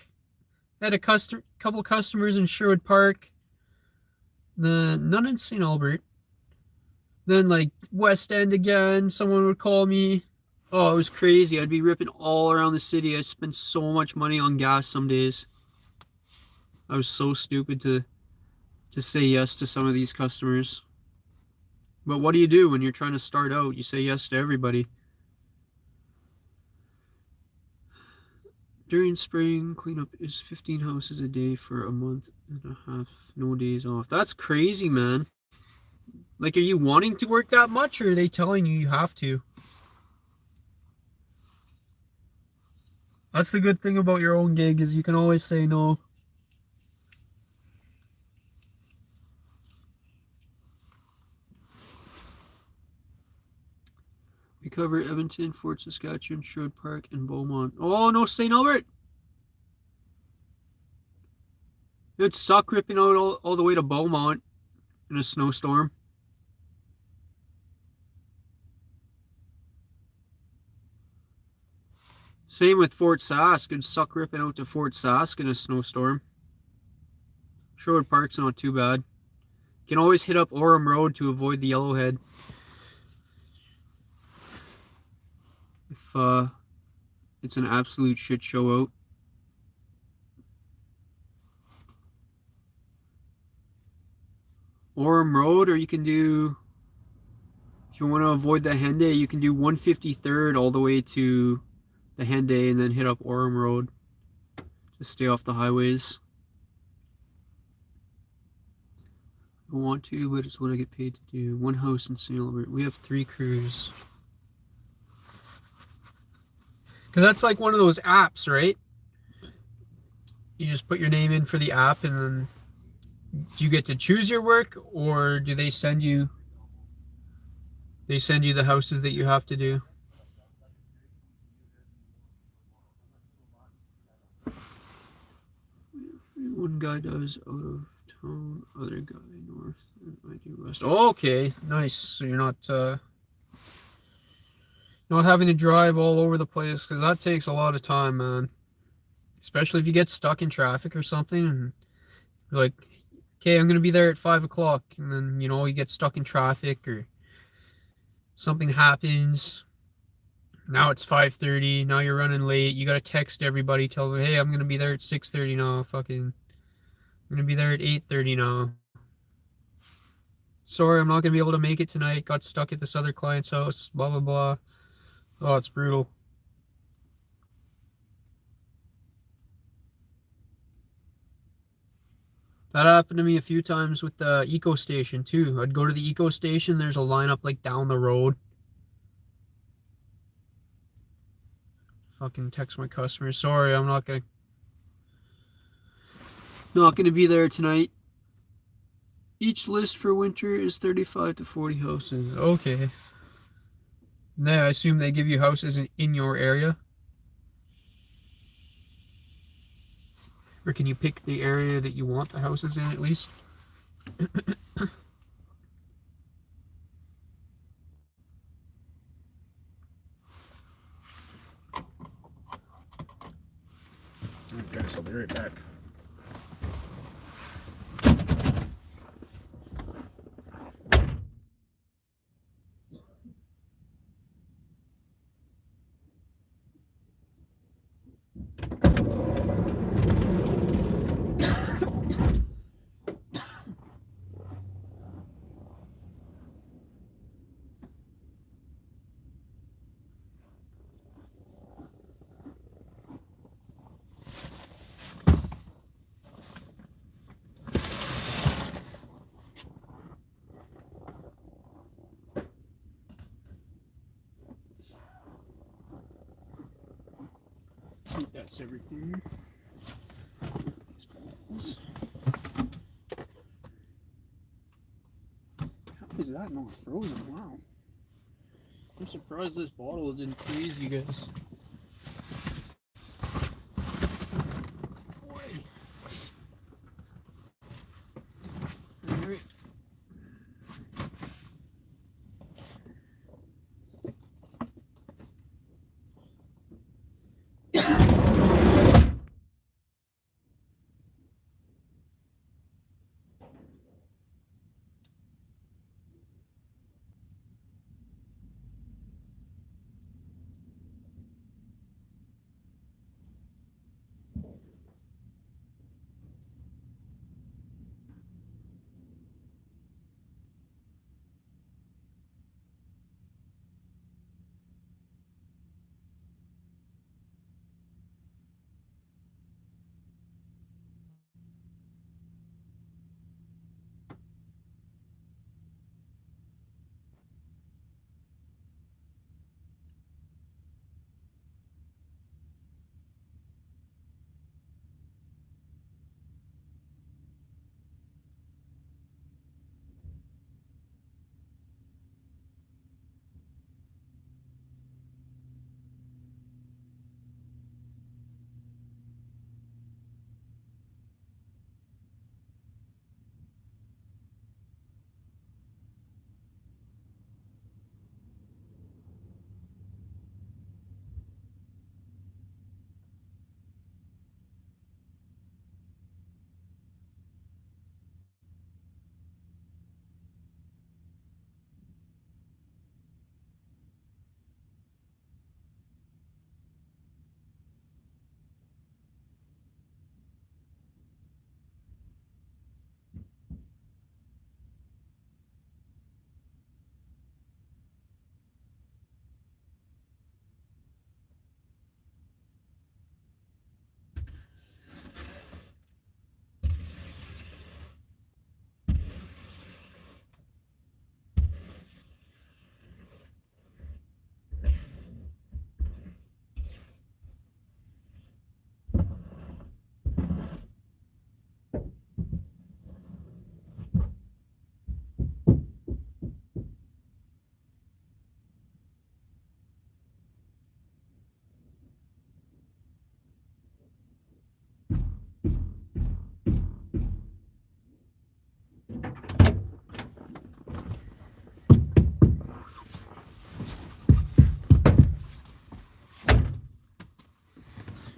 I had a couple customers in Sherwood Park. None in St. Albert. Then like West End again, someone would call me. Oh, it was crazy. I'd be ripping all around the city. I spent so much money on gas some days. I was so stupid to say yes to some of these customers. But what do you do when you're trying to start out? You say yes to everybody. During spring, cleanup is 15 houses a day for a month and a half, no days off. That's crazy, man. Like, are you wanting to work that much, or are they telling you you have to? That's the good thing about your own gig, is you can always say no. We cover Edmonton, Fort Saskatchewan, Sherwood Park, and Beaumont. Oh, no, St. Albert! It'd suck ripping out all the way to Beaumont in a snowstorm. Same with Fort Sask. It'd suck ripping out to Fort Sask in a snowstorm. Sherwood Park's not too bad. You can always hit up Orem Road to avoid the Yellowhead. If it's an absolute shit show out. Orem Road, or you can do, if you want to avoid the Henday, you can do 153rd all the way to the Henday and then hit up Orem Road to stay off the highways. I want to, but it's what I get paid to do. One house in St. Albert. We have 3 crews. Because that's like one of those apps, right? You just put your name in for the app, and then do you get to choose your work, or do they send you the houses that you have to do? One guy does out of town, other guy north, and I do west. Oh, okay, nice. So you're not having to drive all over the place, because that takes a lot of time, man. Especially if you get stuck in traffic or something, and you're like, okay, I'm gonna be there at 5 o'clock, and then you get stuck in traffic or something happens. Now it's 5:30. Now you're running late. You gotta text everybody, tell them, hey, I'm gonna be there at 6:30 now. I'm gonna be there at 8:30 now. Sorry, I'm not gonna be able to make it tonight. Got stuck at this other client's house. Blah blah blah. Oh, it's brutal. That happened to me a few times with the Eco Station too. I'd go to the Eco Station. There's a lineup like down the road. Fucking text my customers. Sorry, I'm not gonna be there tonight. Each list for winter is 35 to 40 houses. Okay. Yeah, I assume they give you houses in your area. Or can you pick the area that you want the houses in at least? Okay, so I'll be right back. I think that's everything. How is that not frozen? Wow. I'm surprised this bottle didn't freeze you guys. Alright.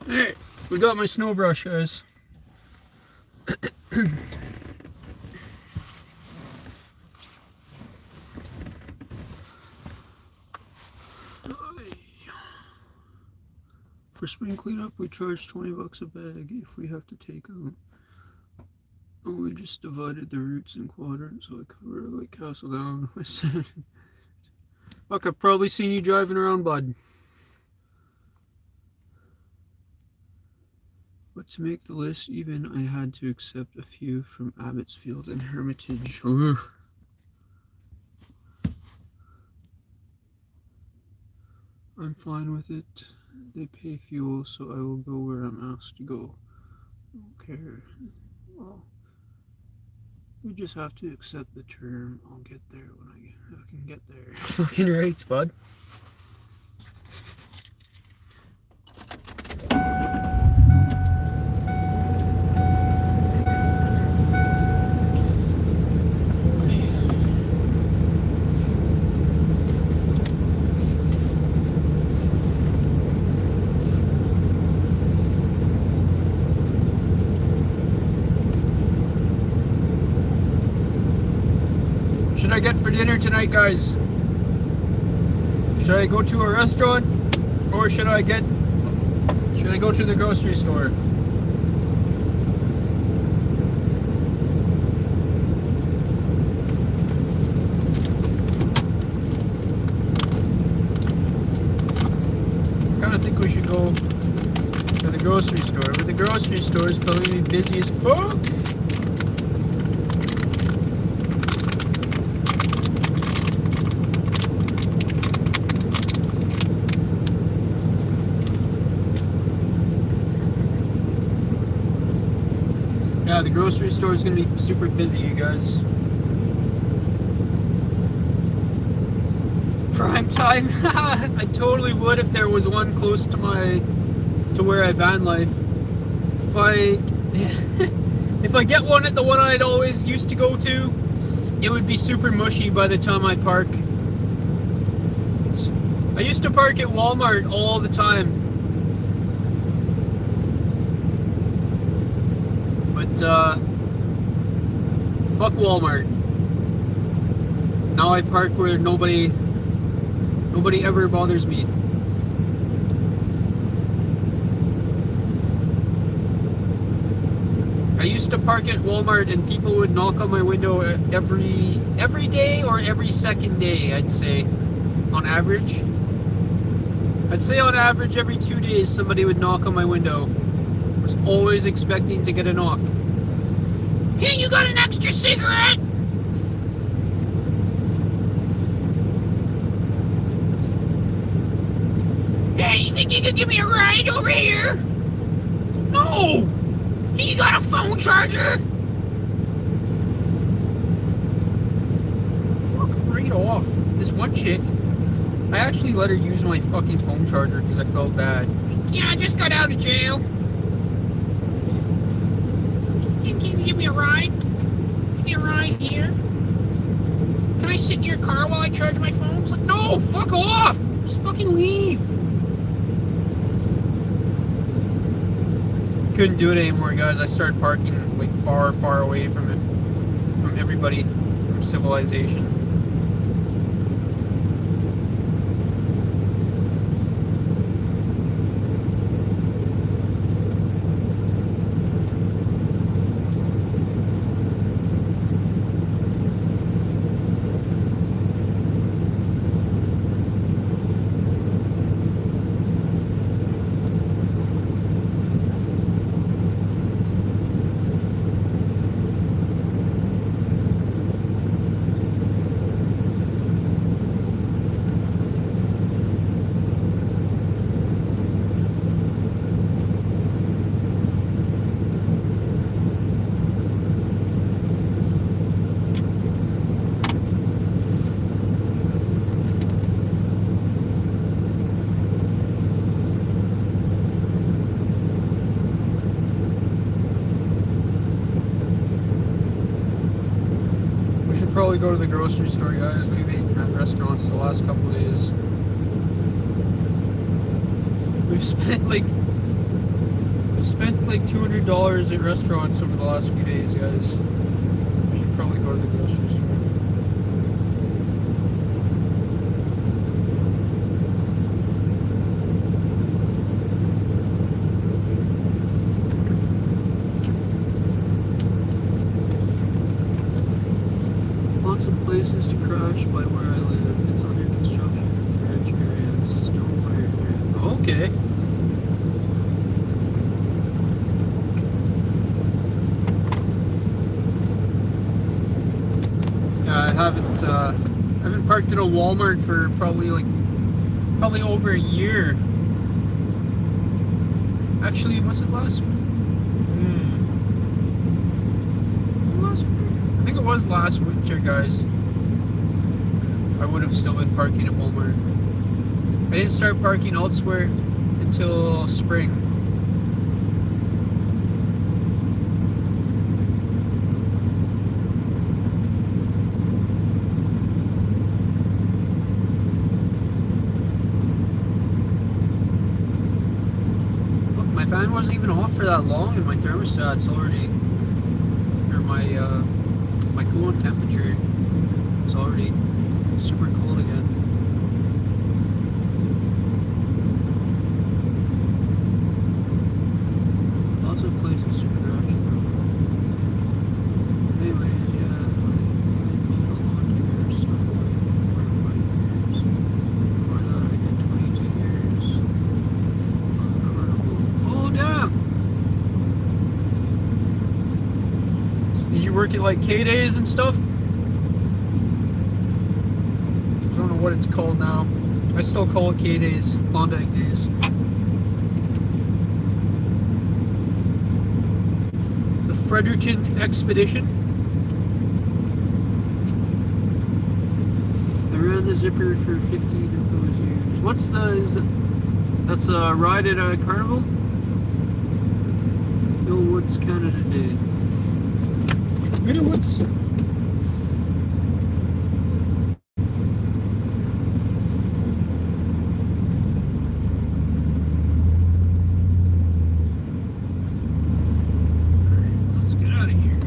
Alright, we got my snow brush, guys. For spring cleanup, we charge 20 bucks a bag if we have to take them. Oh, we just divided the routes in quadrants, so I cover like Castle Down. Look, I've probably seen you driving around, bud. But to make the list even, I had to accept a few from Abbotsfield and Hermitage. Ugh. I'm fine with it. They pay fuel, so I will go where I'm asked to go. I don't care. Well, we just have to accept the term. I'll get there when I can get there. Fucking rates, bud. Should I get for dinner tonight, guys? Should I go to a restaurant or should I go to the grocery store? I kind of think we should go to the grocery store, but the grocery store is probably busy as fuck. Yeah, the grocery store is going to be super busy, you guys. Prime time? I totally would if there was one close to where I van life. If I get one at the one I'd always used to go to, it would be super mushy by the time I park. I used to park at Walmart all the time. Fuck Walmart. Now I park where nobody ever bothers me. I used to park at Walmart and people would knock on my window every day or every second day, I'd say, on average. I'd say on average every 2 days somebody would knock on my window. I was always expecting to get a knock. Hey, you got an extra cigarette? Hey, you think you could give me a ride over here? No! Hey, you got a phone charger? Fuck right off. This one chick, I actually let her use my fucking phone charger because I felt bad. Yeah, I just got out of jail. Can you give me a ride? Give me a ride here. Can I sit in your car while I charge my phone? It's like, no, fuck off! Just fucking leave. Couldn't do it anymore, guys. I started parking like far away from it, from everybody, from civilization. Probably go to the grocery store, guys. We've eaten at restaurants the last couple of days. We've spent like I've spent like $200 at restaurants over the last few days, guys. I should probably go to the grocery store. Lots of places to crash by where I live. It's under construction. Ranch areas. Stone area. Okay. I haven't parked at a Walmart for probably over a year. Actually, was it last week? Last week? I think it was last winter, guys. I would have still been parking at Walmart. I didn't start parking elsewhere until spring. My fan wasn't even off for that long, and my thermostat's already, or my coolant temperature is already super cold again. Lots of places to crash. Anyways, yeah, I need a lawn care, so 4 to 5 years. Before that, I did 22 years on the Carnival. Oh, damn! Did you work at like K-Days and stuff? I don't know what it's called now. I still call it K-Days, Klondike Days. The Fredericton Expedition. I ran the zipper for 15 of those years. What's that's a ride at a carnival? Bill Woods Canada Day. Bill Woods. Let's get out of here.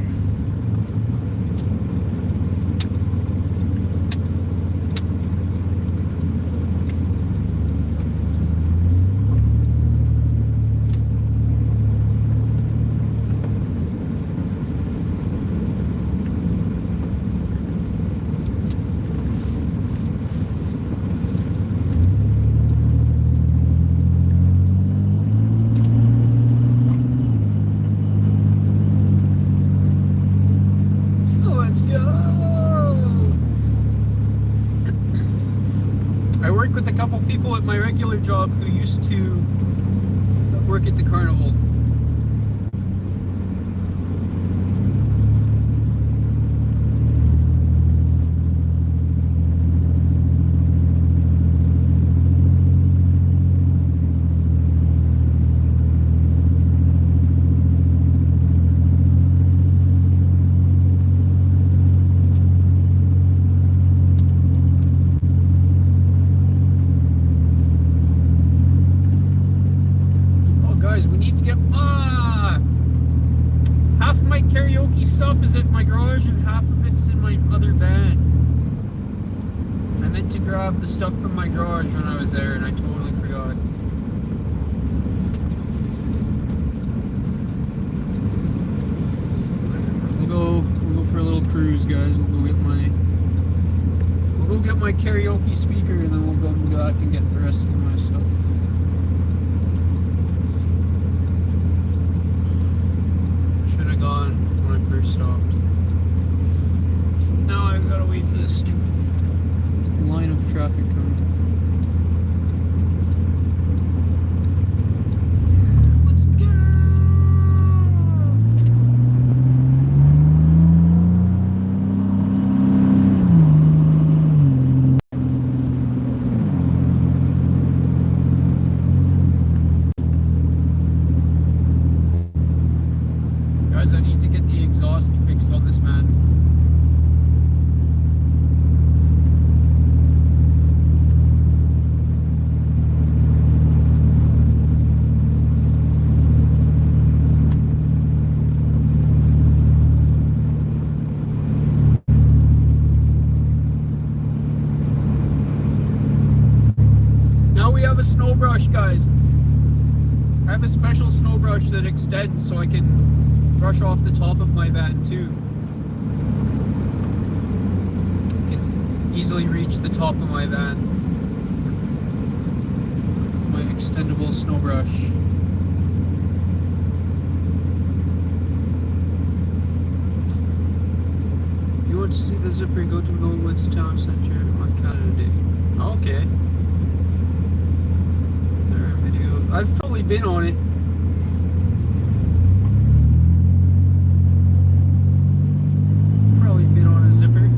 Let's go. I work with a couple people at my regular job who used to work at the carnival. Half of my karaoke stuff is at my garage and half of it's in my other van. I meant to grab the stuff from my garage when I was there and I totally forgot. We'll go for a little cruise, guys. We'll go get my karaoke speaker and then we'll go back and get the rest of my stuff. Gone when I first stopped. Now I've got to wait for this stupid line of traffic coming. Let's go! Guys, I need to get the exhaust fixed on this man. snow brush, guys. I have a special snow brush that extends so I can brush off the top of my van too. I can easily reach the top of my van with my extendable snow brush. If you want to see the zipper, go to Millwoods Town Centre on Canada Day. Okay. I've probably been on it. Probably been on a zipper.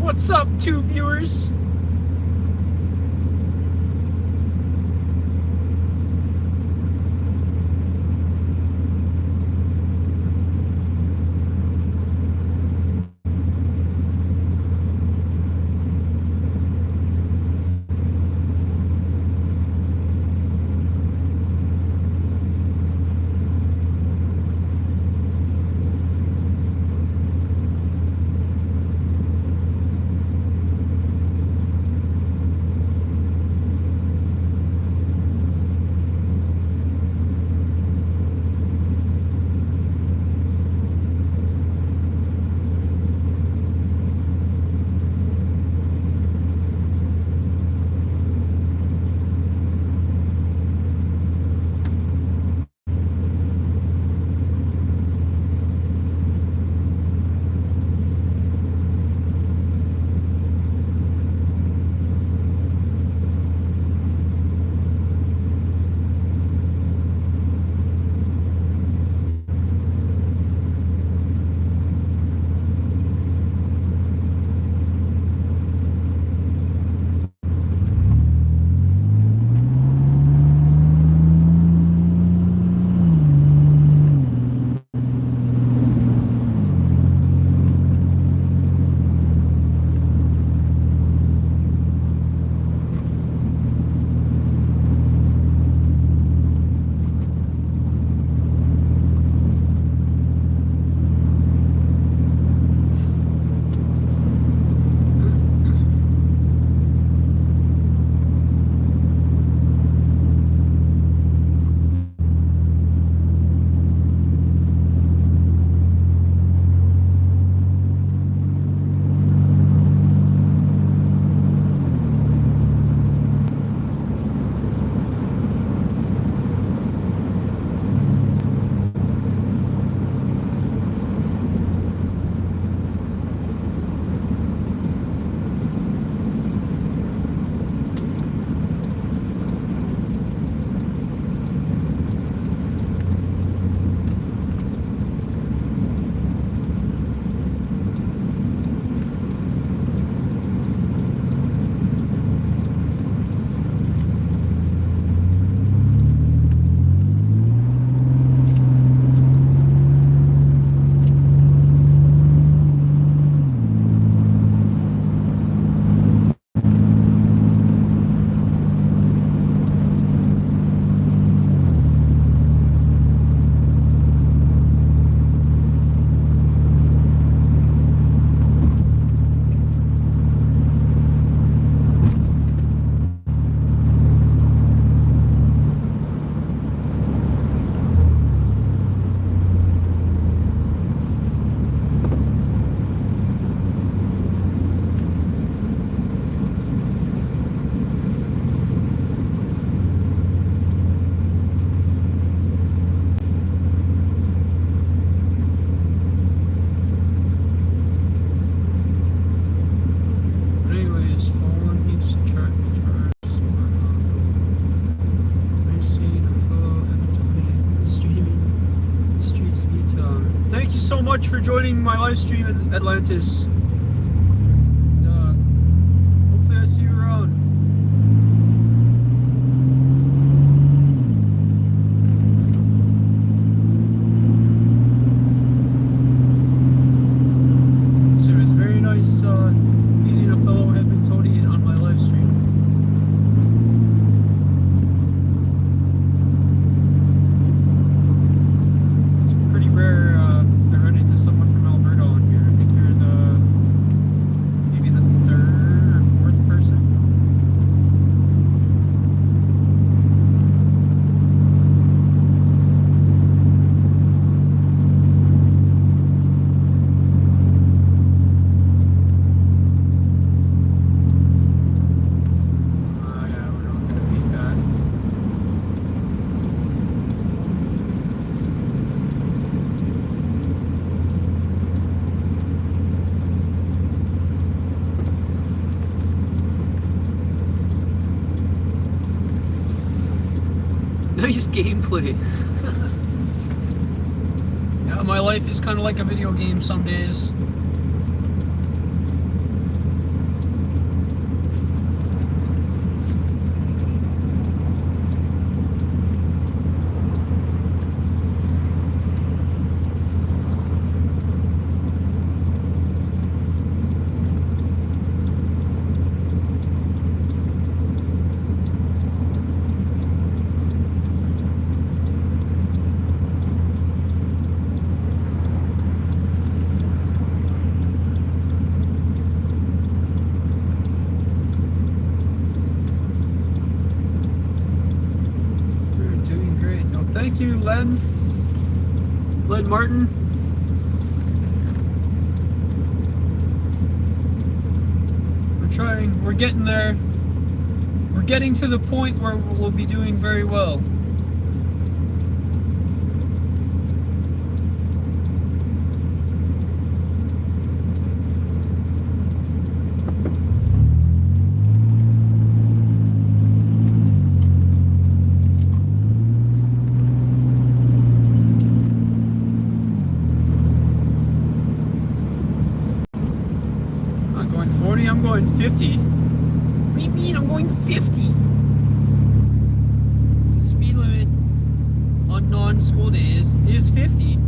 What's up, two viewers? you so much for joining my live stream in Atlantis. Hopefully I see you around. So it's very nice meeting a fellow Edmontonian on my live stream. It's pretty rare I run into someone from Alberta on here. I think you're maybe the third or fourth person. Yeah, we're not gonna beat that. Nice gameplay. Yeah, my life is kind of like a video game some days. We're doing great. No, thank you, Len Martin. We're trying. We're getting there. We're getting to the point where we'll be doing very well. I'm not going 40, I'm going 50. What do you mean I'm going 50? The speed limit on non-school days is 50.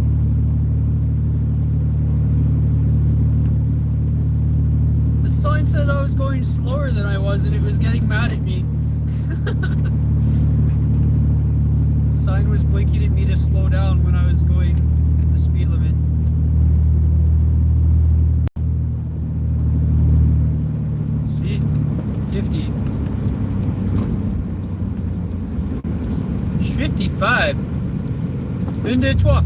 The sign said I was going slower than I was and it was getting mad at me. The sign was blinking at me to slow down when I was going the speed limit. See? 50. 55. Une, deux, trois.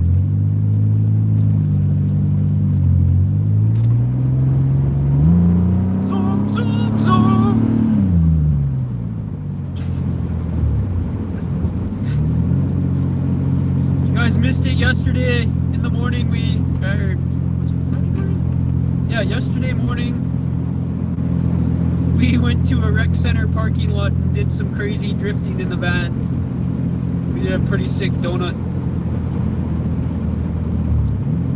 Zoom, zoom, zoom. You guys missed it yesterday in the morning. Was it Friday morning? Yeah, yesterday morning. We went to a rec center parking lot and did some crazy drifting in the van. We did a pretty sick donut.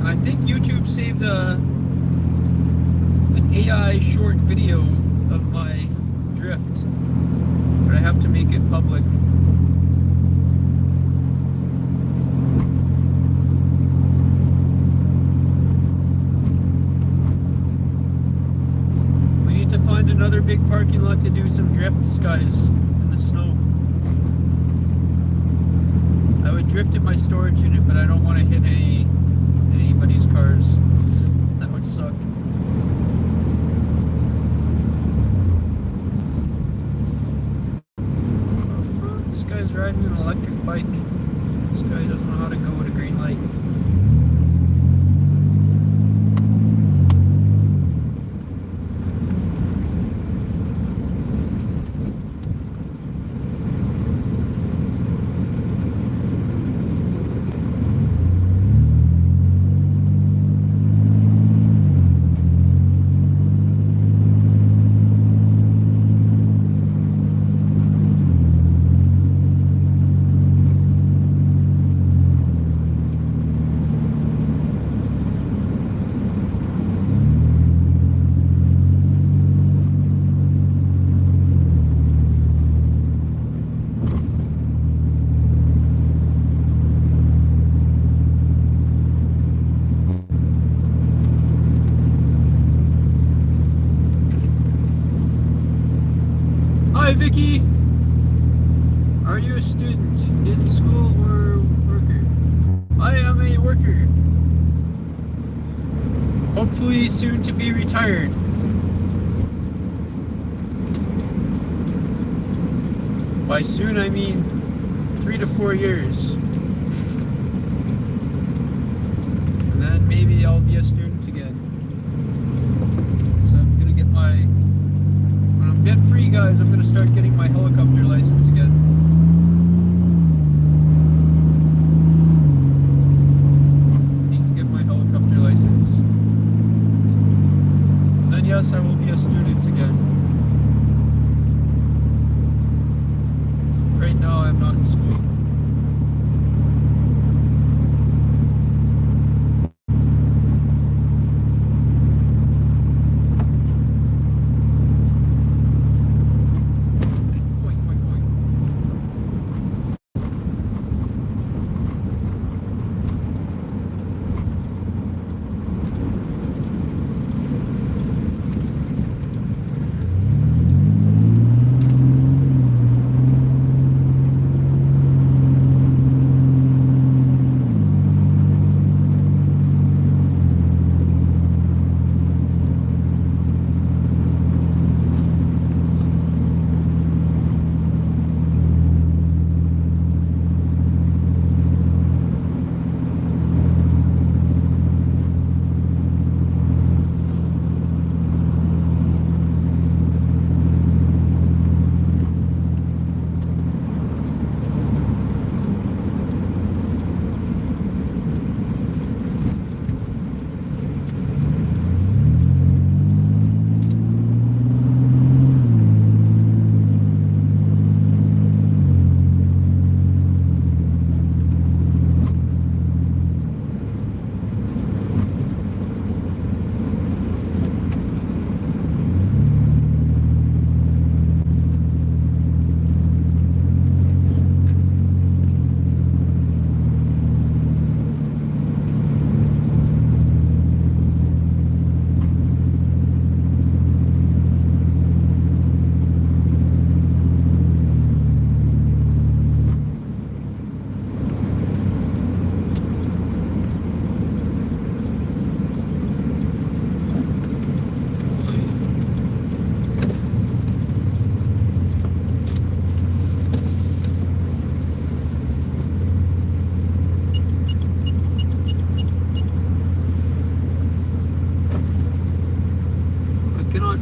And I think YouTube saved an AI short video of my drift. But I have to make it public. To find another big parking lot to do some drifts, guys, in the snow. I would drift at my storage unit, but I don't want to hit anybody's cars. That would suck. This guy's riding an electric bike. This guy doesn't know how to go at a green light. Hi, Vicky. Are you a student in school or worker? I am a worker. Hopefully soon to be retired. By soon, I mean 3 to 4 years. And then maybe I'll be a student again. So I'm gonna get my... When I'm debt free, guys, I'm gonna start getting my helicopter license again. Need to get my helicopter license. And then yes, I will be a student again. Right now, I'm not in school. Oink, oink, oink.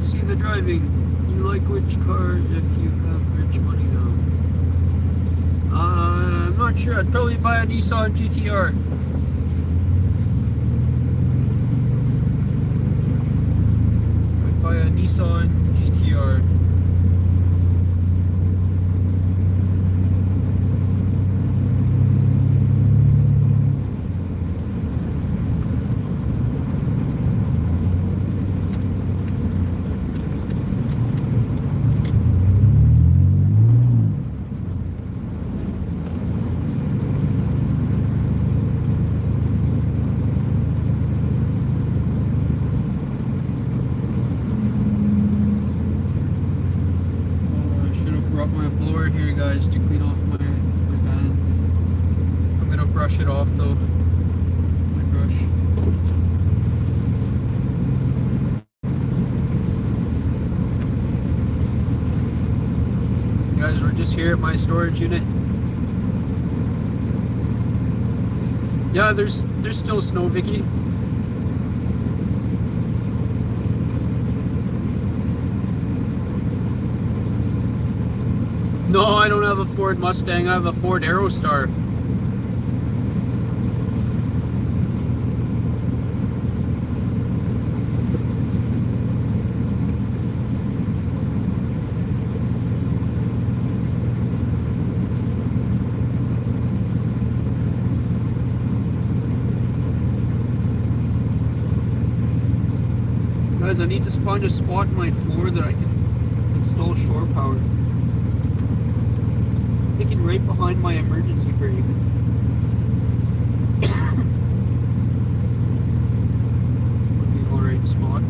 See the driving. You like which car if you have rich money now? I'm not sure. I'd probably buy a Nissan GTR. I'd buy a Nissan GTR. My blower here, guys, to clean off my van. I'm gonna brush it off though. My brush. Guys, we're just here at my storage unit. Yeah, there's still snow, Vicky. No, I don't have a Ford Mustang. I have a Ford Aerostar. Guys, I need to find a spot in my floor that I can install shore power. Thinking right behind my emergency brake. Would be an alright spot.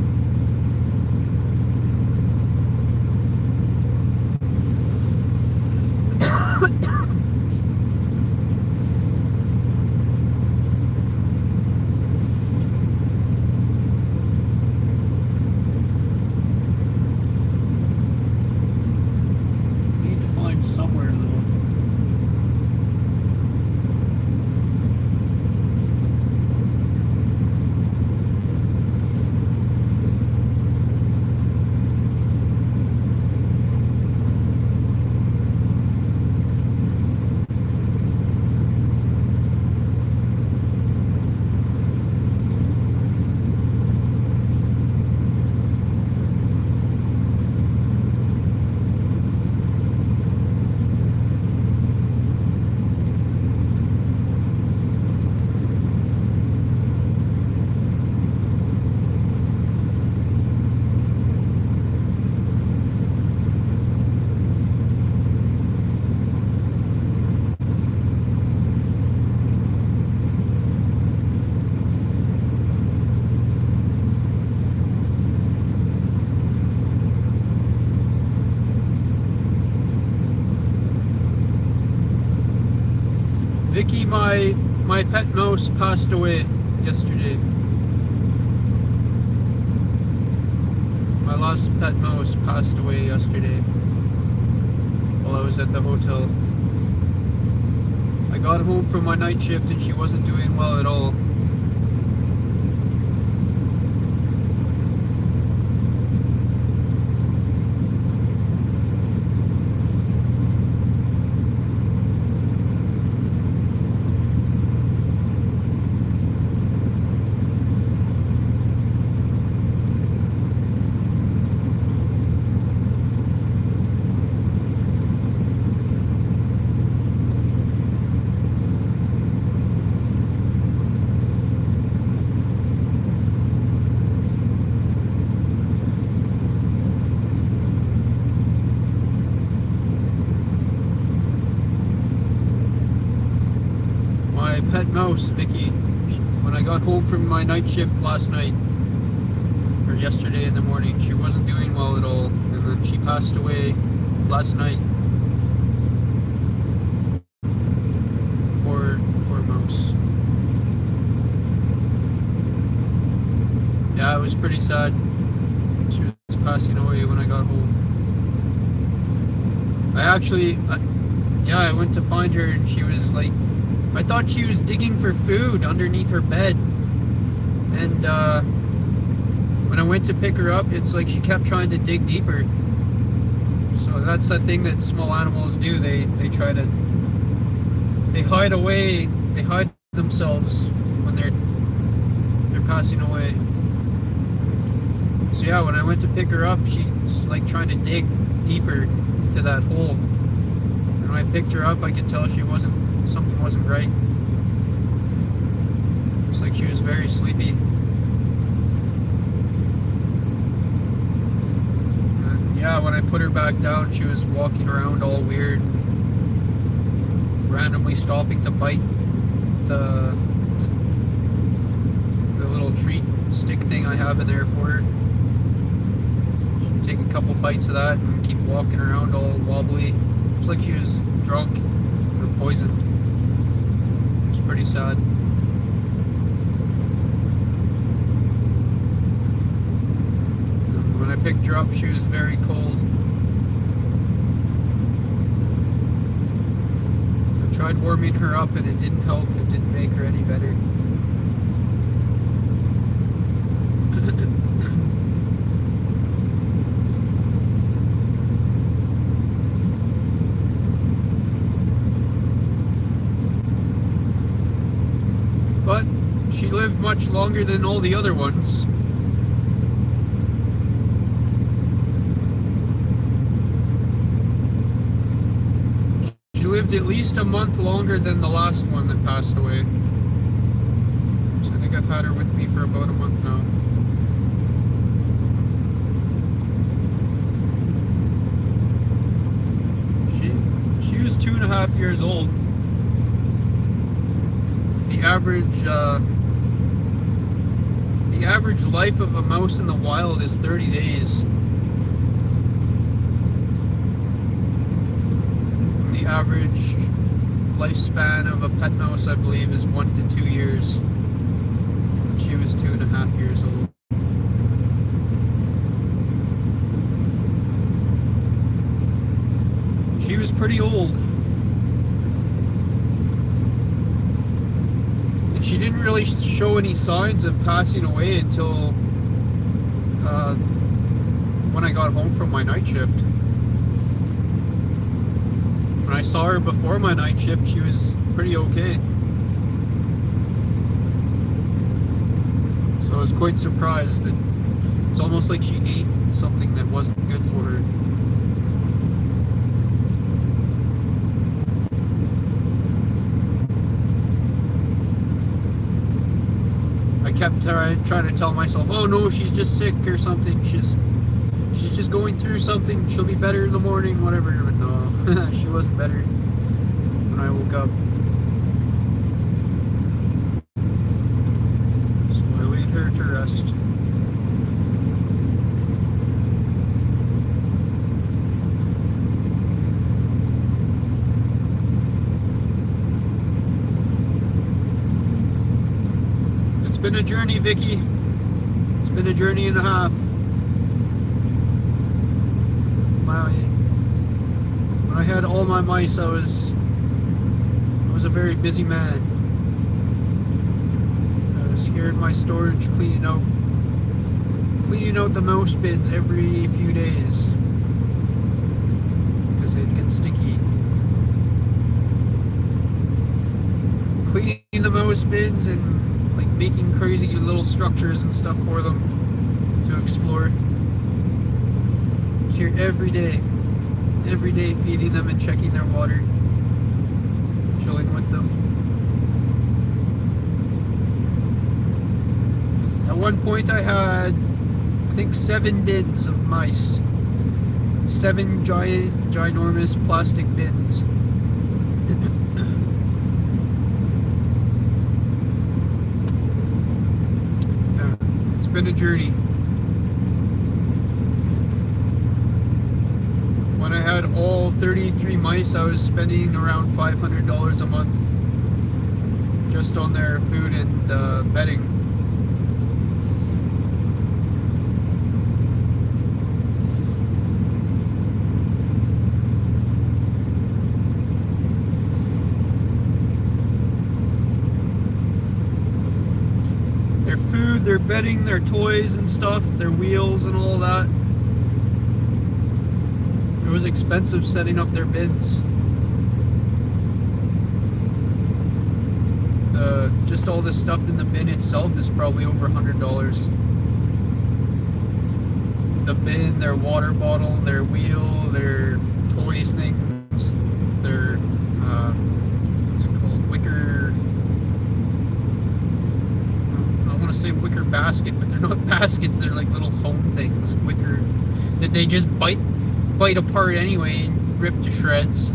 my pet mouse passed away yesterday. My last pet mouse passed away yesterday while I was at the hotel. I got home from my night shift and she wasn't doing well at all. Pet mouse, Vicky, when I got home from my night shift last night, or yesterday in the morning, she wasn't doing well at all, and then she passed away last night. Poor mouse. Yeah, it was pretty sad. She was passing away when I got home. I went to find her and she was like, I thought she was digging for food underneath her bed, and when I went to pick her up, it's like she kept trying to dig deeper. So that's the thing that small animals do. They hide away, they hide themselves when they're passing away. So yeah, when I went to pick her up, she's like trying to dig deeper into that hole. And when I picked her up, I could tell something wasn't right. It's like she was very sleepy. And yeah, when I put her back down, she was walking around all weird, randomly stopping to bite the little treat stick thing I have in there for her. She'd take a couple bites of that and keep walking around all wobbly. It's like she was drunk or poisoned. Pretty sad. When I picked her up, she was very cold. I tried warming her up and it didn't help. It didn't make her any better. But she lived much longer than all the other ones. She lived at least a month longer than the last one that passed away. So I think I've had her with me for about a month now. She was 2.5 years old. The average life of a mouse in the wild is 30 days. The average lifespan of a pet mouse, I believe, is 1 to 2 years. She was 2.5 years old. She was pretty old. She didn't really show any signs of passing away until when I got home from my night shift. When I saw her before my night shift, she was pretty okay. So I was quite surprised that it's almost like she ate something that wasn't good for her. I kept trying to tell myself, oh no, she's just sick or something. She's just going through something. She'll be better in the morning, whatever. But no, she wasn't better when I woke up. So I laid her to rest. been a journey, Vicky. It's been a journey and a half. When I had all my mice, I was a very busy man. I was here in my storage cleaning out the mouse bins every few days because they'd get sticky. Cleaning the mouse bins and like making crazy little structures and stuff for them to explore. I was here every day feeding them and checking their water, chilling with them. At one point I had, I think, 7 bins of mice. 7 ginormous plastic bins. Yeah, it's been a journey. When I had all 33 mice, I was spending around $500 a month just on their food and bedding. Their food, their bedding, their toys and stuff, their wheels and all that. It was expensive setting up their bins. Just all the stuff in the bin itself is probably over $100. The bin, their water bottle, their wheel, their toys things, their what's it called? Wicker. I want to say wicker basket, but they're not baskets. They're like little home things, wicker, that they just bite apart anyway and rip to shreds.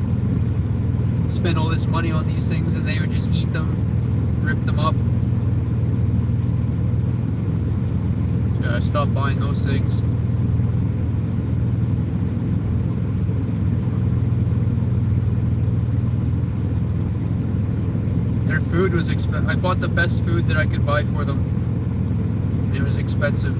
Spend all this money on these things and they would just eat them, rip them up. Yeah, I stopped buying those things. Their food was expensive. I bought the best food that I could buy for them. It was expensive.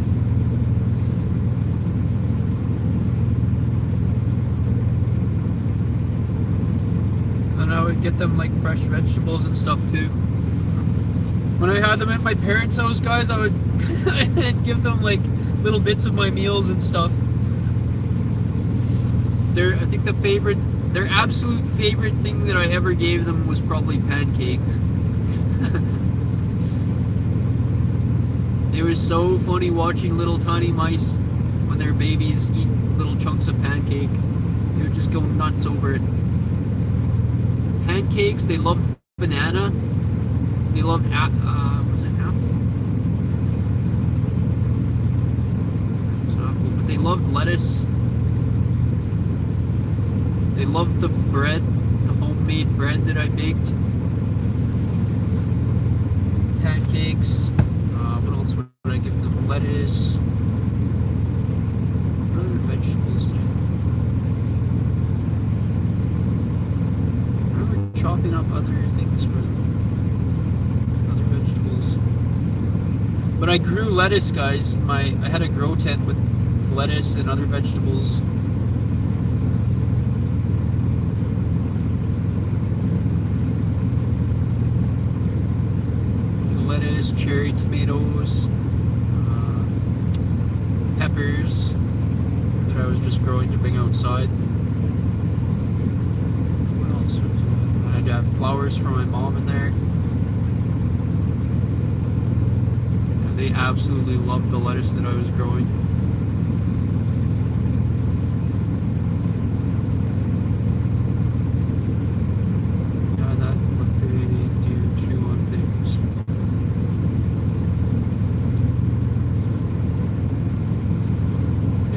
I would get them like fresh vegetables and stuff too. When I had them at my parents' house, guys, I would I'd give them like little bits of my meals and stuff. I think their absolute favorite thing that I ever gave them was probably pancakes. It was so funny watching little tiny mice when they're babies eat little chunks of pancake. They would just go nuts over it. Pancakes, they loved banana, they loved was it apple? It was apple, but they loved lettuce. They loved the bread, the homemade bread that I baked. Pancakes. What else would I give them? Lettuce. What other vegetables? Chopping up other things for other vegetables. But I grew lettuce, guys. I had a grow tent with lettuce and other vegetables. Lettuce, cherry tomatoes, peppers that I was just growing to bring outside. I have flowers for my mom in there. And they absolutely loved the lettuce that I was growing. Yeah, that's what they do, chew on things.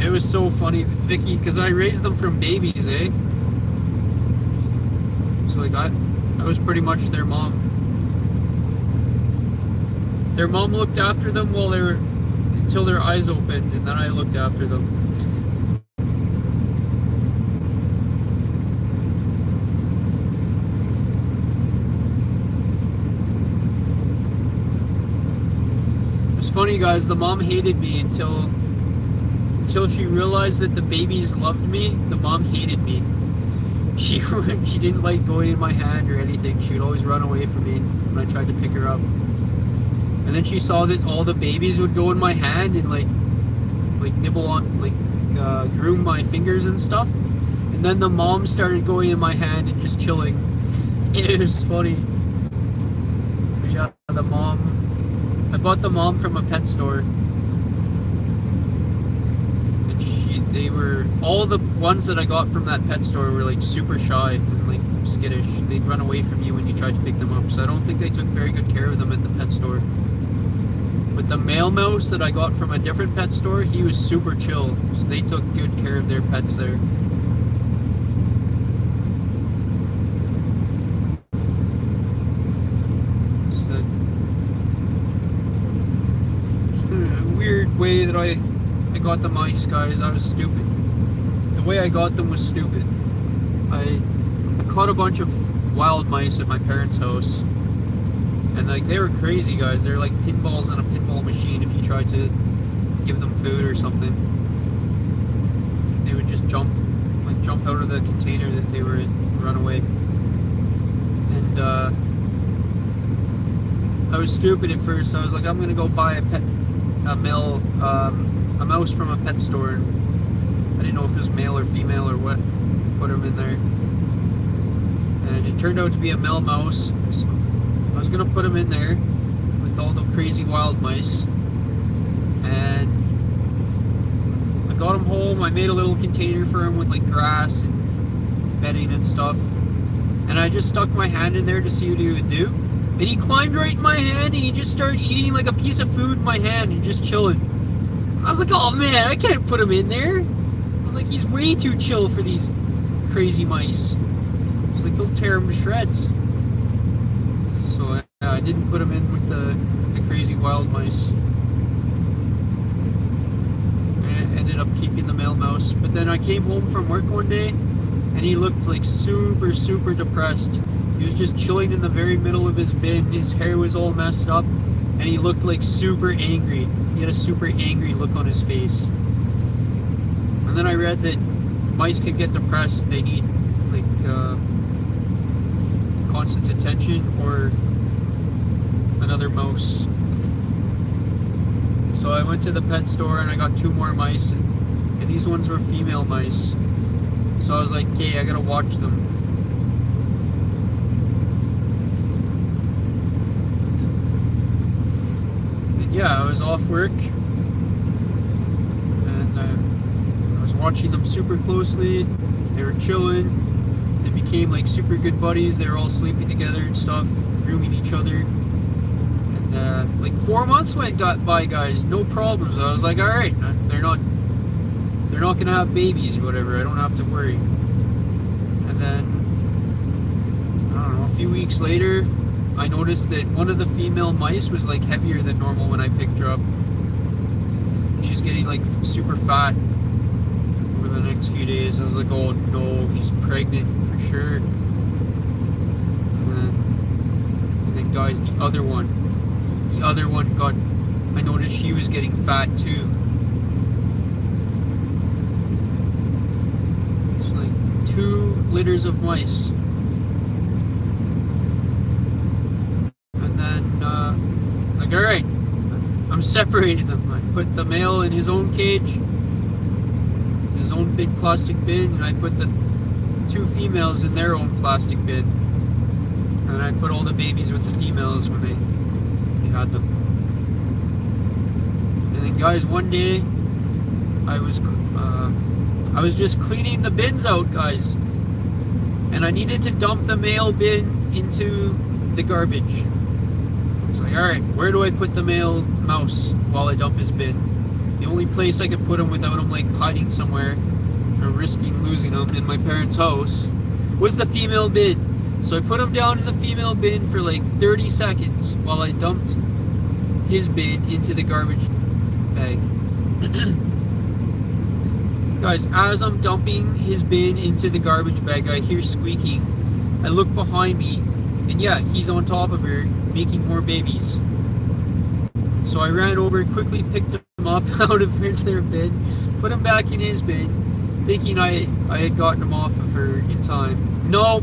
It was so funny, Vicky, because I raised them from babies, eh? Like I was pretty much their mom. Their mom looked after them until their eyes opened, and then I looked after them. funny, guys. The mom hated me until she realized that the babies loved me. The mom hated me. She didn't like going in my hand or anything. She would always run away from me when I tried to pick her up. And then she saw that all the babies would go in my hand and like nibble on, groom my fingers and stuff. And then the mom started going in my hand and just chilling. It was funny. But yeah, the mom. I bought the mom from a pet store. They were, all the ones that I got from that pet store were like super shy and like skittish. They'd run away from you when you tried to pick them up. So I don't think they took very good care of them at the pet store. But the male mouse that I got from a different pet store, he was super chill. So they took good care of their pets there. So, a weird way that I got the mice, guys. I was stupid. The way I got them was stupid. I caught a bunch of wild mice at my parents' house, and like they were crazy, guys. They're like pinballs in a pinball machine. If you tried to give them food or something, they would just jump out of the container that they were in and run away. And I was stupid at first. I was like, I'm gonna go buy a mouse from a pet store. I didn't know if it was male or female or what. Put him in there, and it turned out to be a male mouse. So I was gonna put him in there with all the crazy wild mice, and I got him home. I made a little container for him with like grass and bedding and stuff, and I just stuck my hand in there to see what he would do. And he climbed right in my hand, and he just started eating like a piece of food in my hand and just chilling. I was like, oh man, I can't put him in there. I was like, he's way too chill for these crazy mice. I was like, they'll tear him to shreds. So I didn't put him in with the crazy wild mice. I ended up keeping the male mouse. But then I came home from work one day, and he looked like super, super depressed. He was just chilling in the very middle of his bin. His hair was all messed up, and he looked like super angry. He had a super angry look on his face. And then I read that mice can get depressed. They need like constant attention or another mouse. So I went to the pet store and I got 2 more mice, and these ones were female mice. So I was like, okay, I gotta watch them. Yeah, I was off work, and I was watching them super closely. They were chilling. They became like super good buddies. They were all sleeping together and stuff, grooming each other. And like 4 months went by, guys, no problems. I was like, all right, they're not gonna have babies or whatever. I don't have to worry. And then I don't know, a few weeks later, I noticed that one of the female mice was like heavier than normal when I picked her up. She's getting like super fat over the next few days. I was like, oh no, she's pregnant for sure. And then guys, the other one got, I noticed she was getting fat too. It's like 2 litters of mice. All right, I'm separating them. I put the male in his own cage, his own big plastic bin, and I put the 2 females in their own plastic bin. And I put all the babies with the females when they had them. And then, guys, one day I was just cleaning the bins out, guys, and I needed to dump the male bin into the garbage. Alright, where do I put the male mouse while I dump his bin? The only place I could put him without him like hiding somewhere or risking losing him in my parents' house was the female bin. So I put him down in the female bin for like 30 seconds while I dumped his bin into the garbage bag. Guys, as I'm dumping his bin into the garbage bag, I hear squeaking. I look behind me, and yeah, he's on top of her, making more babies. So I ran over, quickly picked him up out of their bin, put him back in his bin, thinking I had gotten him off of her in time. Nope.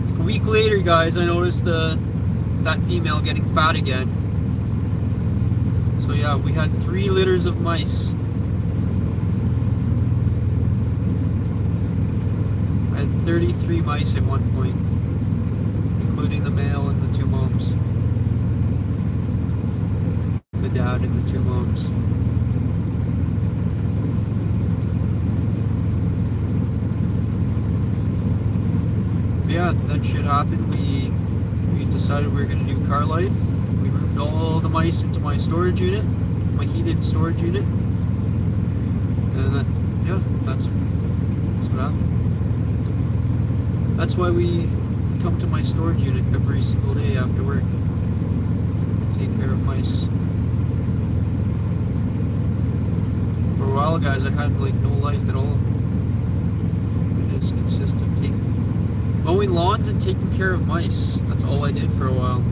Like a week later, guys, I noticed that female getting fat again. So yeah, we had 3 litters of mice. I had 33 mice at one point, including the male and the 2 moms. The dad and the 2 moms. But yeah, that shit happened. We decided we were going to do car life. We moved all the mice into my storage unit, my heated storage unit. And that's what happened. That's why we come to my storage unit every single day after work. Take care of mice. For a while, guys, I had like no life at all. It just consisted of mowing lawns and taking care of mice. That's all I did for a while.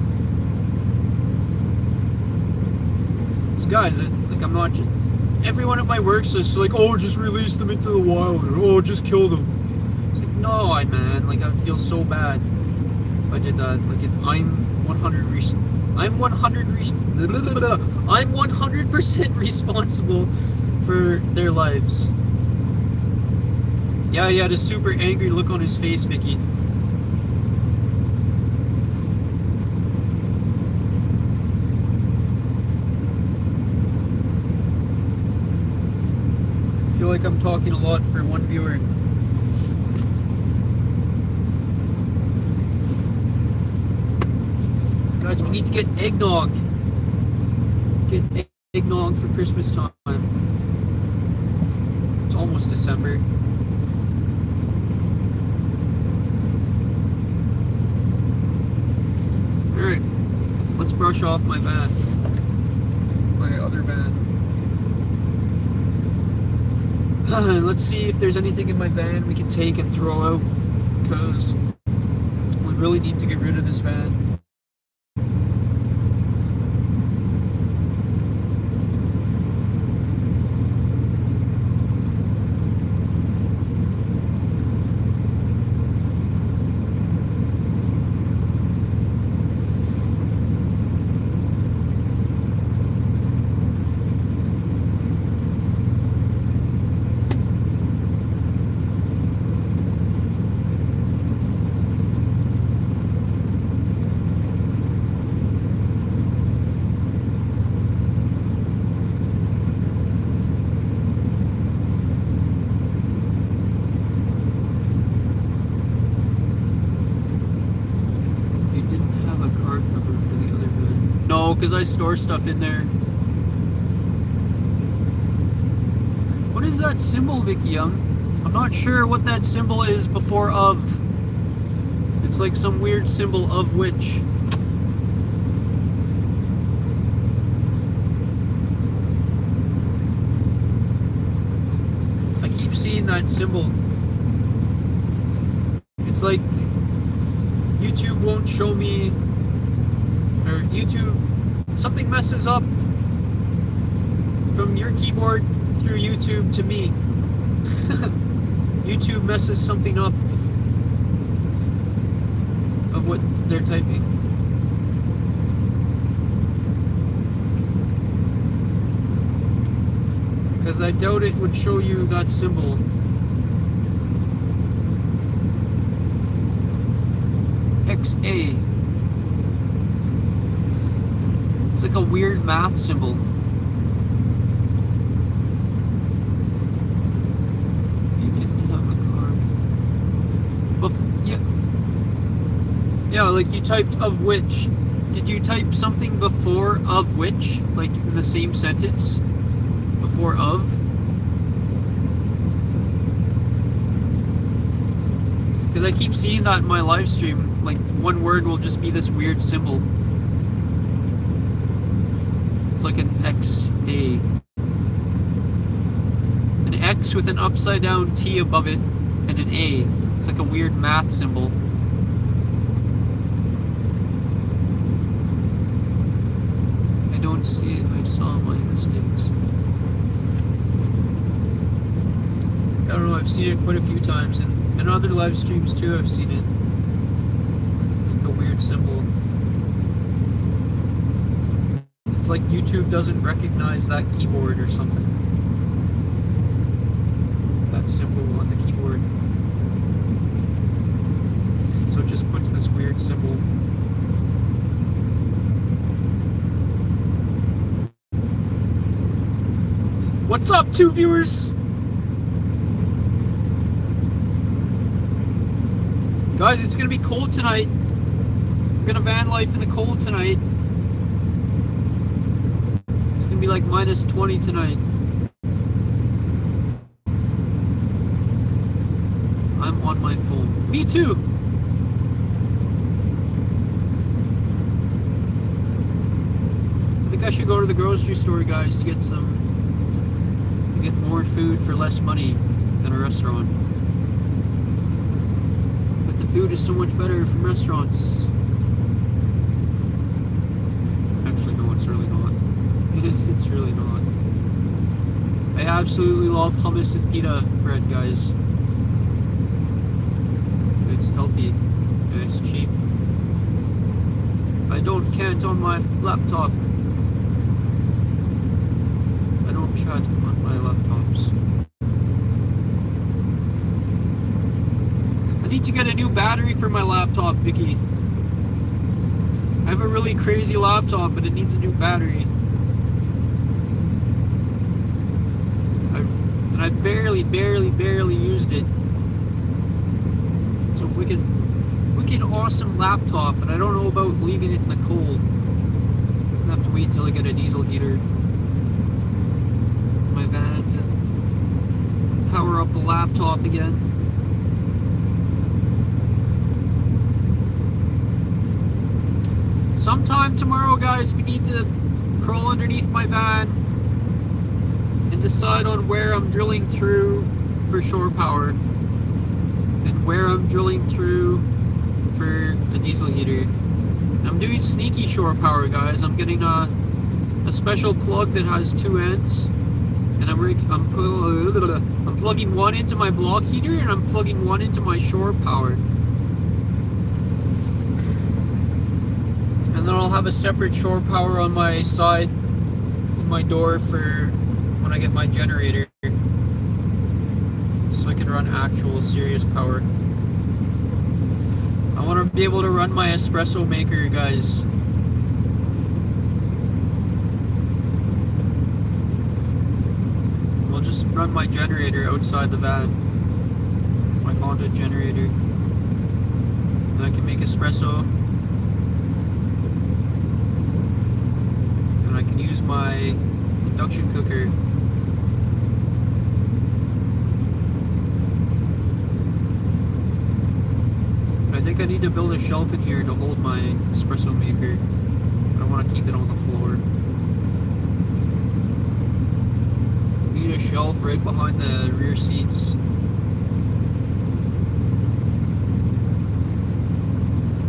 So guys, like I'm not just, everyone at my work says like, oh, just release them into the wild, or oh, just kill them. It's like, no, man, like I would feel so bad if I did that. Like I'm 100% responsible for their lives. Yeah, he had a super angry look on his face, Vicky. I feel like I'm talking a lot for one viewer. Guys, we need to get eggnog. Get eggnog for Christmas time. It's almost December. Alright, let's brush off my van. My other van. Let's see if there's anything in my van we can take and throw out, because we really need to get rid of this van. Because I store stuff in there. What is that symbol, Vicky? I'm not sure what that symbol is before of. It's like some weird symbol of which. I keep seeing that symbol. It's like YouTube won't show me, or YouTube, something messes up from your keyboard through YouTube to me. YouTube messes something up of what they're typing. Because I doubt it would show you that symbol. XA. It's like a weird math symbol. You didn't have a car. Yeah. Yeah, like you typed of which. Did you type something before of which? Like in the same sentence? Before of? Because I keep seeing that in my live stream. Like one word will just be this weird symbol. It's like an XA. An X with an upside down T above it and an A. It's like a weird math symbol. I don't don't see it. I saw my mistakes. I don't know, I've seen it quite a few times, and in other live streams too I've seen it. It's a weird symbol. It's like YouTube doesn't recognize that keyboard or something. That symbol on the keyboard. So it just puts this weird symbol. What's up, 2 viewers? Guys, it's gonna be cold tonight. I'm gonna van life in the cold tonight. It's gonna be like minus 20 tonight. I'm on my phone. Me too! I think I should go to the grocery store, guys, to get more food for less money than a restaurant. But the food is so much better from restaurants. Actually, no, it's really not. It's really not. I absolutely love hummus and pita bread, guys. It's healthy and it's cheap. I can't on my laptop. I don't chat on my laptops. I need to get a new battery for my laptop, Vicky. I have a really crazy laptop, but it needs a new battery. And I barely used it. It's a wicked awesome laptop, but I don't know about leaving it in the cold. I'm gonna have to wait till I get a diesel heater in my van to power up the laptop again. Sometime tomorrow, guys, we need to crawl underneath my van and decide on where I'm drilling through for shore power and where I'm drilling through for the diesel heater. I'm doing sneaky shore power, guys. I'm getting a special plug that has 2 ends, and I'm plugging one into my block heater and I'm plugging one into my shore power. And then I'll have a separate shore power on my side in my door for when I get my generator, so I can run actual serious power. I want to be able to run my espresso maker, guys. I'll just run my generator outside the van, my Honda generator, and I can make espresso. And I can use my induction cooker. I think I need to build a shelf in here to hold my espresso maker. I don't want to keep it on the floor. I need a shelf right behind the rear seats.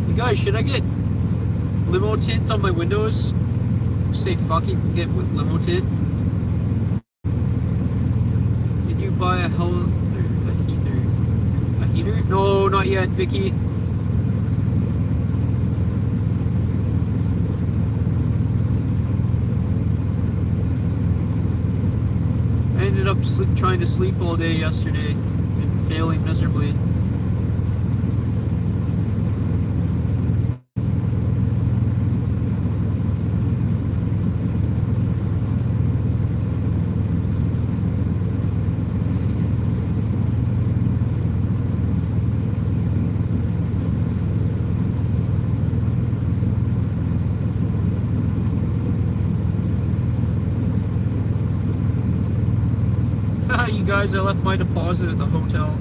You guys, should I get limo tint on my windows? Say fuck it and get limo tint. Did you buy a heater? No, not yet, Vicky. I ended up trying to sleep all day yesterday and failing miserably. You guys, I left my deposit at the hotel.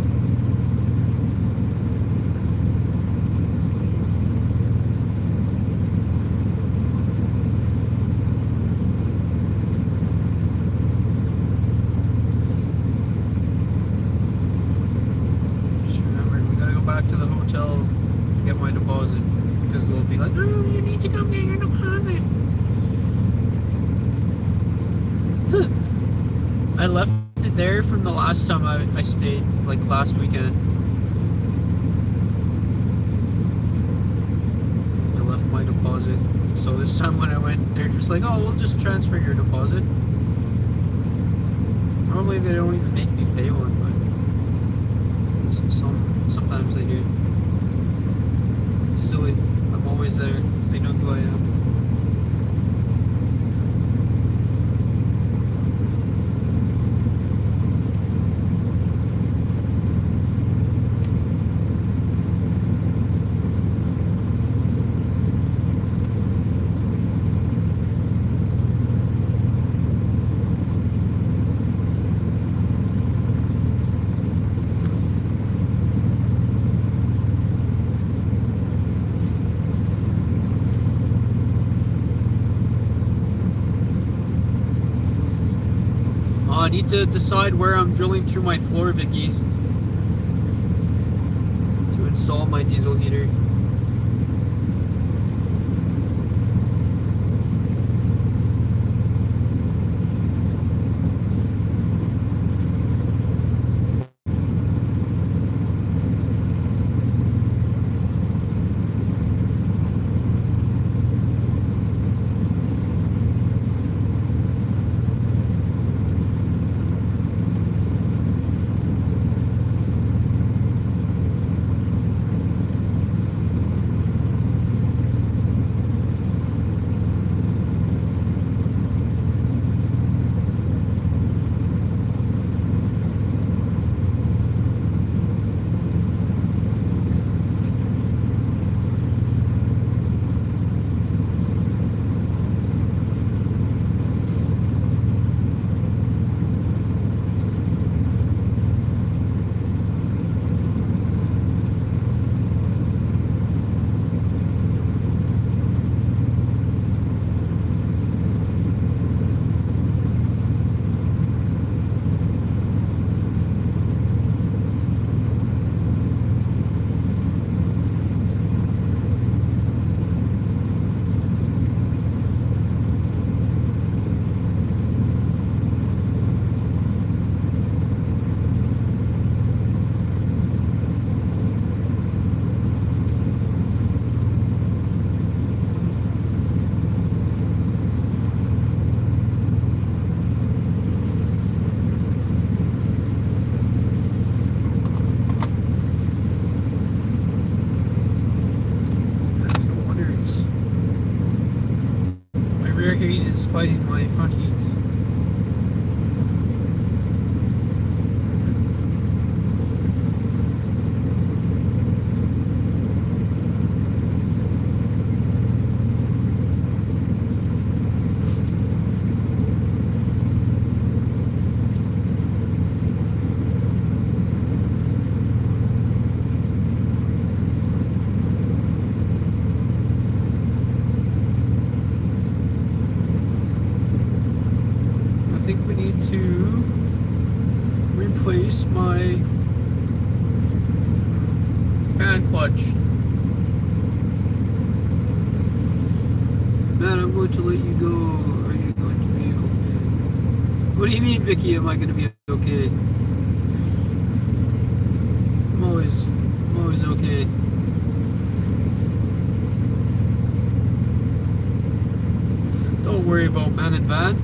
Just remembered, we gotta go back to the hotel and get my deposit, because they'll be like, oh, you need to come get your deposit. I left it there from the last time I stayed, like last weekend. I left my deposit. So this time when I went, they're just like, oh, we'll just transfer your deposit. Normally they don't even make me pay one, but sometimes they do. It's silly. I'm always there. They know who I am. I need to decide where I'm drilling through my floor, Vicky, to install my diesel heater. Heat is fighting my front heat. To replace my fan clutch. Man, I'm going to let you go. Are you going to be okay? What do you mean, Vicky? Am I going to be okay? I'm always okay. Don't worry about man and van.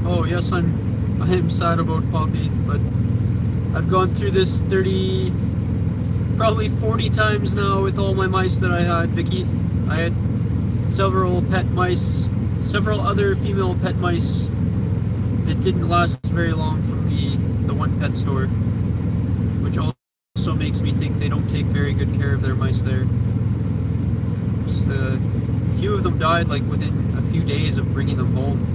Oh yes, I am sad about Poppy, but I've gone through this 30, probably 40 times now with all my mice that I had, Vicky. I had several pet mice, several other female pet mice that didn't last very long from the one pet store, which also makes me think they don't take very good care of their mice there. Just, a few of them died like within a few days of bringing them home.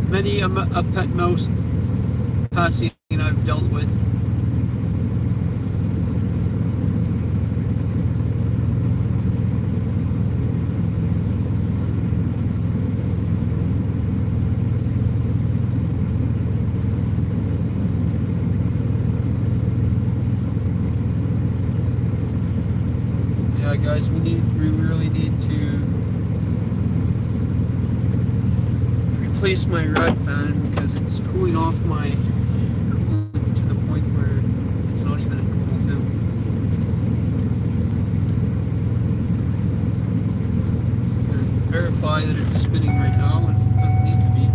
Many a pet mouse passing I've dealt with. we really need to replace my rod fan because it's cooling off my coolant to the point where it's not even at full fill. Verify that it's spinning right now and it doesn't need to be.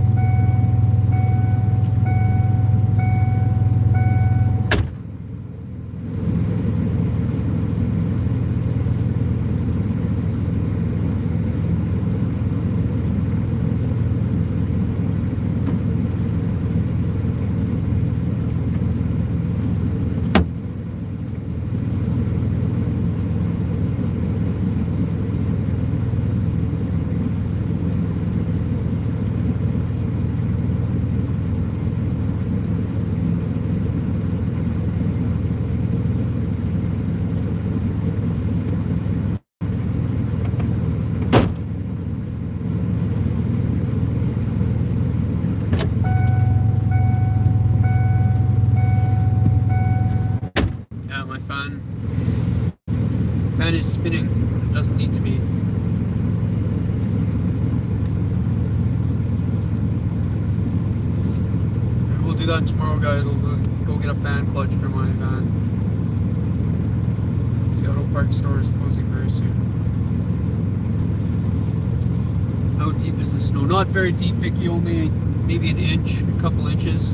Fan is spinning. It doesn't need to be. Maybe we'll do that tomorrow, guys. We'll go get a fan clutch for my van. The auto parts store is closing very soon. How deep is the snow? Not very deep, Vicky. Only maybe an inch, a couple inches.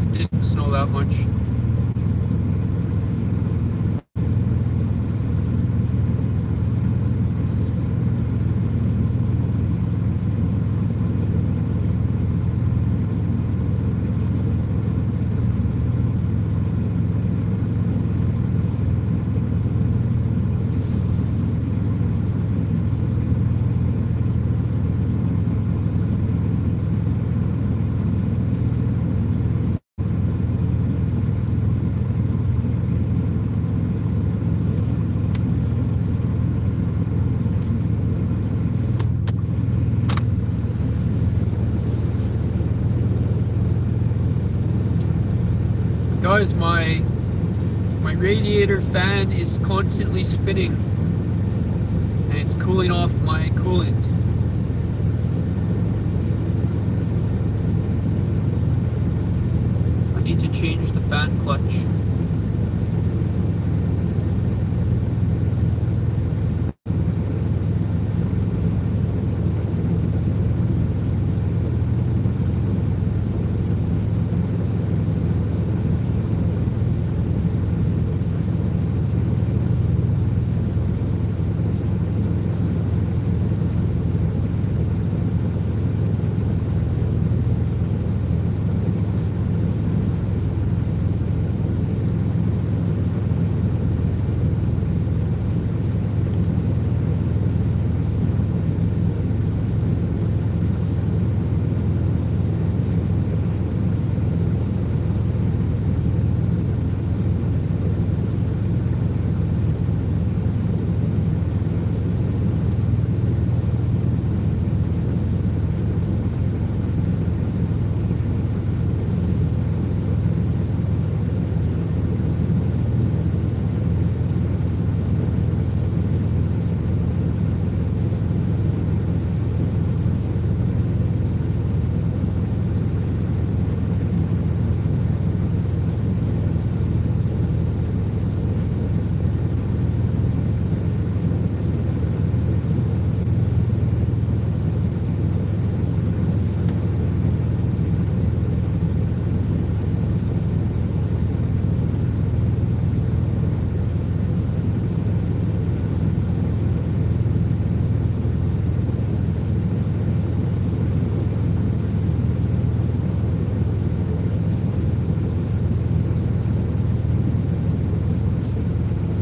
It didn't snow that much. Guys, my radiator fan is constantly spinning and it's cooling off my coolant. I need to change the fan clutch.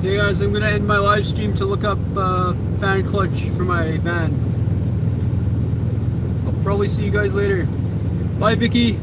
Hey guys, I'm going to end my live stream to look up fan clutch for my van. I'll probably see you guys later. Bye, Vicky.